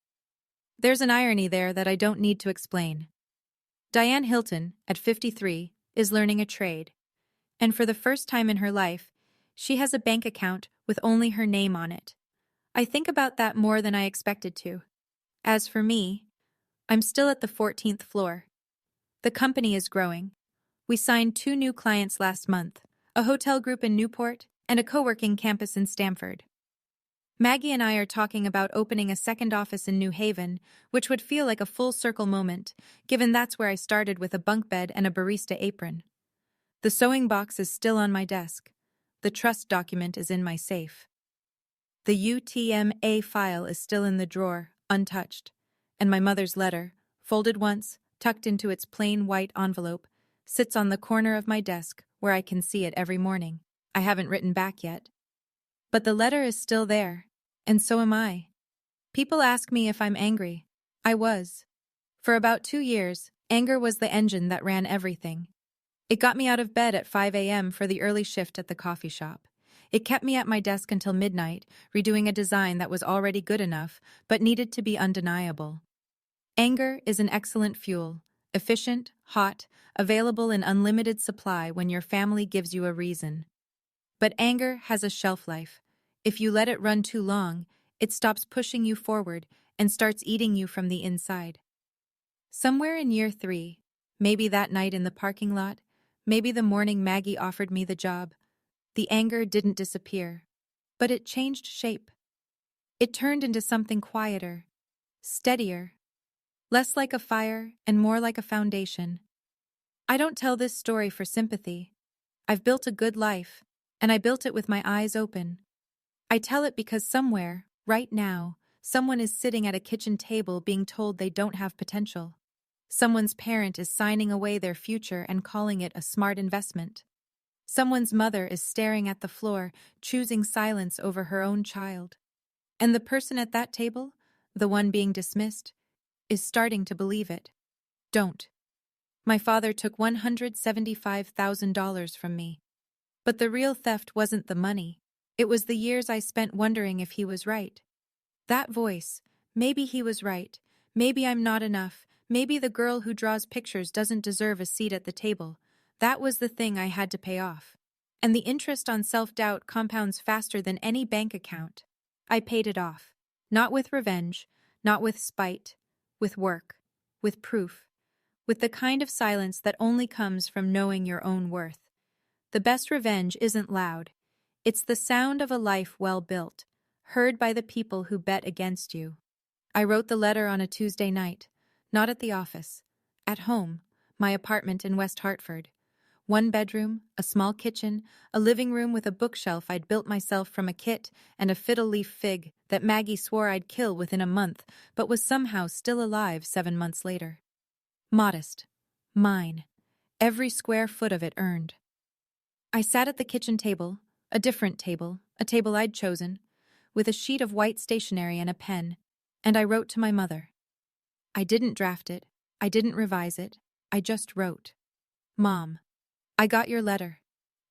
There's an irony there that I don't need to explain. Diane Hilton, at 53, is learning a trade. And for the first time in her life, she has a bank account with only her name on it. I think about that more than I expected to. As for me, I'm still at the 14th floor. The company is growing. We signed 2 new clients last month, a hotel group in Newport and a co-working campus in Stamford. Maggie and I are talking about opening a second office in New Haven, which would feel like a full-circle moment, given that's where I started with a bunk bed and a barista apron. The sewing box is still on my desk. The trust document is in my safe. The UTMA file is still in the drawer, untouched, and my mother's letter, folded once, tucked into its plain white envelope, sits on the corner of my desk where I can see it every morning. I haven't written back yet. But the letter is still there, and so am I. People ask me if I'm angry. I was. For about 2 years, anger was the engine that ran everything. It got me out of bed at 5 a.m. for the early shift at the coffee shop. It kept me at my desk until midnight, redoing a design that was already good enough, but needed to be undeniable. Anger is an excellent fuel, efficient, hot, available in unlimited supply when your family gives you a reason. But anger has a shelf life. If you let it run too long, it stops pushing you forward and starts eating you from the inside. Somewhere in year 3, maybe that night in the parking lot, maybe the morning Maggie offered me the job, the anger didn't disappear, but it changed shape. It turned into something quieter, steadier, less like a fire and more like a foundation. I don't tell this story for sympathy. I've built a good life, and I built it with my eyes open. I tell it because somewhere, right now, someone is sitting at a kitchen table being told they don't have potential. Someone's parent is signing away their future and calling it a smart investment. Someone's mother is staring at the floor, choosing silence over her own child. And the person at that table, the one being dismissed, is starting to believe it. Don't. My father took $175,000 from me. But the real theft wasn't the money. It was the years I spent wondering if he was right. That voice, maybe he was right, maybe I'm not enough, maybe the girl who draws pictures doesn't deserve a seat at the table. That was the thing I had to pay off. And the interest on self-doubt compounds faster than any bank account. I paid it off. Not with revenge, not with spite, with work, with proof, with the kind of silence that only comes from knowing your own worth. The best revenge isn't loud. It's the sound of a life well built, heard by the people who bet against you. I wrote the letter on a Tuesday night, not at the office, at home, my apartment in West Hartford. One bedroom, a small kitchen, a living room with a bookshelf I'd built myself from a kit and a fiddle-leaf fig that Maggie swore I'd kill within a month, but was somehow still alive 7 months later. Modest. Mine. Every square foot of it earned. I sat at the kitchen table, a different table, a table I'd chosen, with a sheet of white stationery and a pen, and I wrote to my mother. I didn't draft it, I didn't revise it, I just wrote. Mom, I got your letter.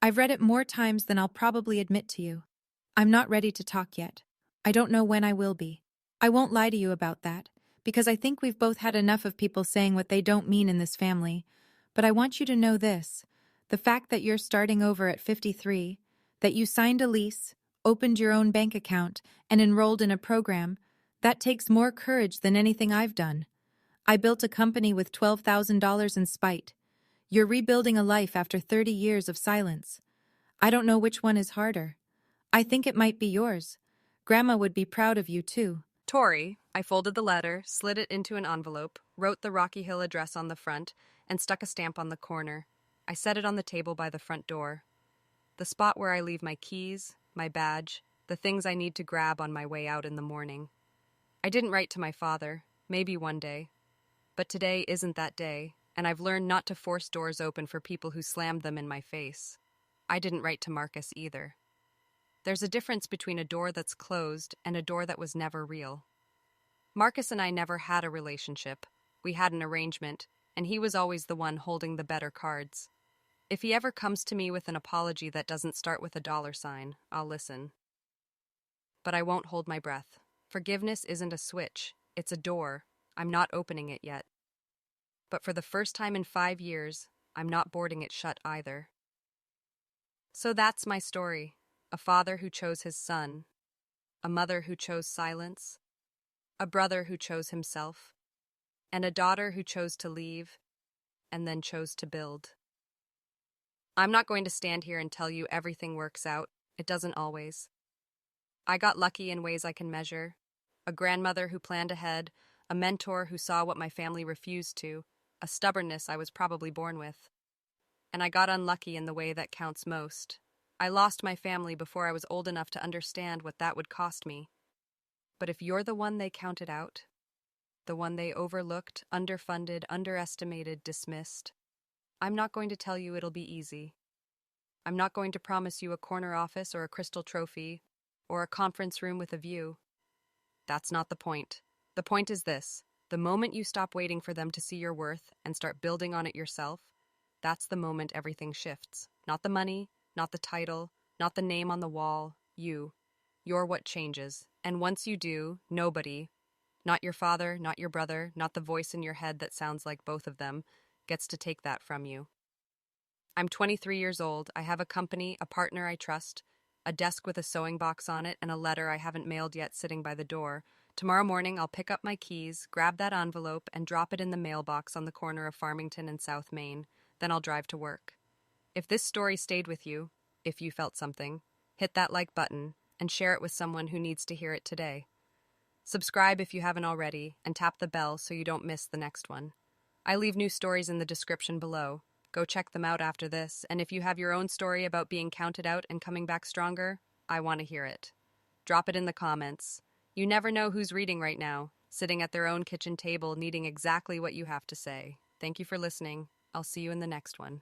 I've read it more times than I'll probably admit to you. I'm not ready to talk yet. I don't know when I will be. I won't lie to you about that, because I think we've both had enough of people saying what they don't mean in this family. But I want you to know this. The fact that you're starting over at 53, that you signed a lease, opened your own bank account, and enrolled in a program, that takes more courage than anything I've done. I built a company with $12,000 in spite. You're rebuilding a life after 30 years of silence. I don't know which one is harder. I think it might be yours. Grandma would be proud of you, too. Tori, I folded the letter, slid it into an envelope, wrote the Rocky Hill address on the front, and stuck a stamp on the corner. I set it on the table by the front door. The spot where I leave my keys, my badge, the things I need to grab on my way out in the morning. I didn't write to my father, maybe one day. But today isn't that day, and I've learned not to force doors open for people who slammed them in my face. I didn't write to Marcus either. There's a difference between a door that's closed and a door that was never real. Marcus and I never had a relationship. We had an arrangement, and he was always the one holding the better cards. If he ever comes to me with an apology that doesn't start with a $sign, I'll listen. But I won't hold my breath. Forgiveness isn't a switch, it's a door. I'm not opening it yet. But for the first time in 5 years, I'm not boarding it shut either. So that's my story. A father who chose his son. A mother who chose silence. A brother who chose himself. And a daughter who chose to leave, and then chose to build. I'm not going to stand here and tell you everything works out. It doesn't always. I got lucky in ways I can measure. A grandmother who planned ahead, a mentor who saw what my family refused to, a stubbornness I was probably born with. And I got unlucky in the way that counts most. I lost my family before I was old enough to understand what that would cost me. But if you're the one they counted out, the one they overlooked, underfunded, underestimated, dismissed, I'm not going to tell you it'll be easy. I'm not going to promise you a corner office or a crystal trophy or a conference room with a view. That's not the point. The point is this. The moment you stop waiting for them to see your worth and start building on it yourself, that's the moment everything shifts. Not the money, not the title, not the name on the wall, you. You're what changes. And once you do, nobody, not your father, not your brother, not the voice in your head that sounds like both of them, gets to take that from you. I'm 23 years old. I have a company, a partner I trust, a desk with a sewing box on it, and a letter I haven't mailed yet sitting by the door. Tomorrow morning, I'll pick up my keys, grab that envelope, and drop it in the mailbox on the corner of Farmington and South Main. Then I'll drive to work. If this story stayed with you, if you felt something, hit that like button and share it with someone who needs to hear it today. Subscribe if you haven't already, and tap the bell so you don't miss the next one. I leave new stories in the description below. Go check them out after this, and if you have your own story about being counted out and coming back stronger, I want to hear it. Drop it in the comments. You never know who's reading right now, sitting at their own kitchen table needing exactly what you have to say. Thank you for listening. I'll see you in the next one.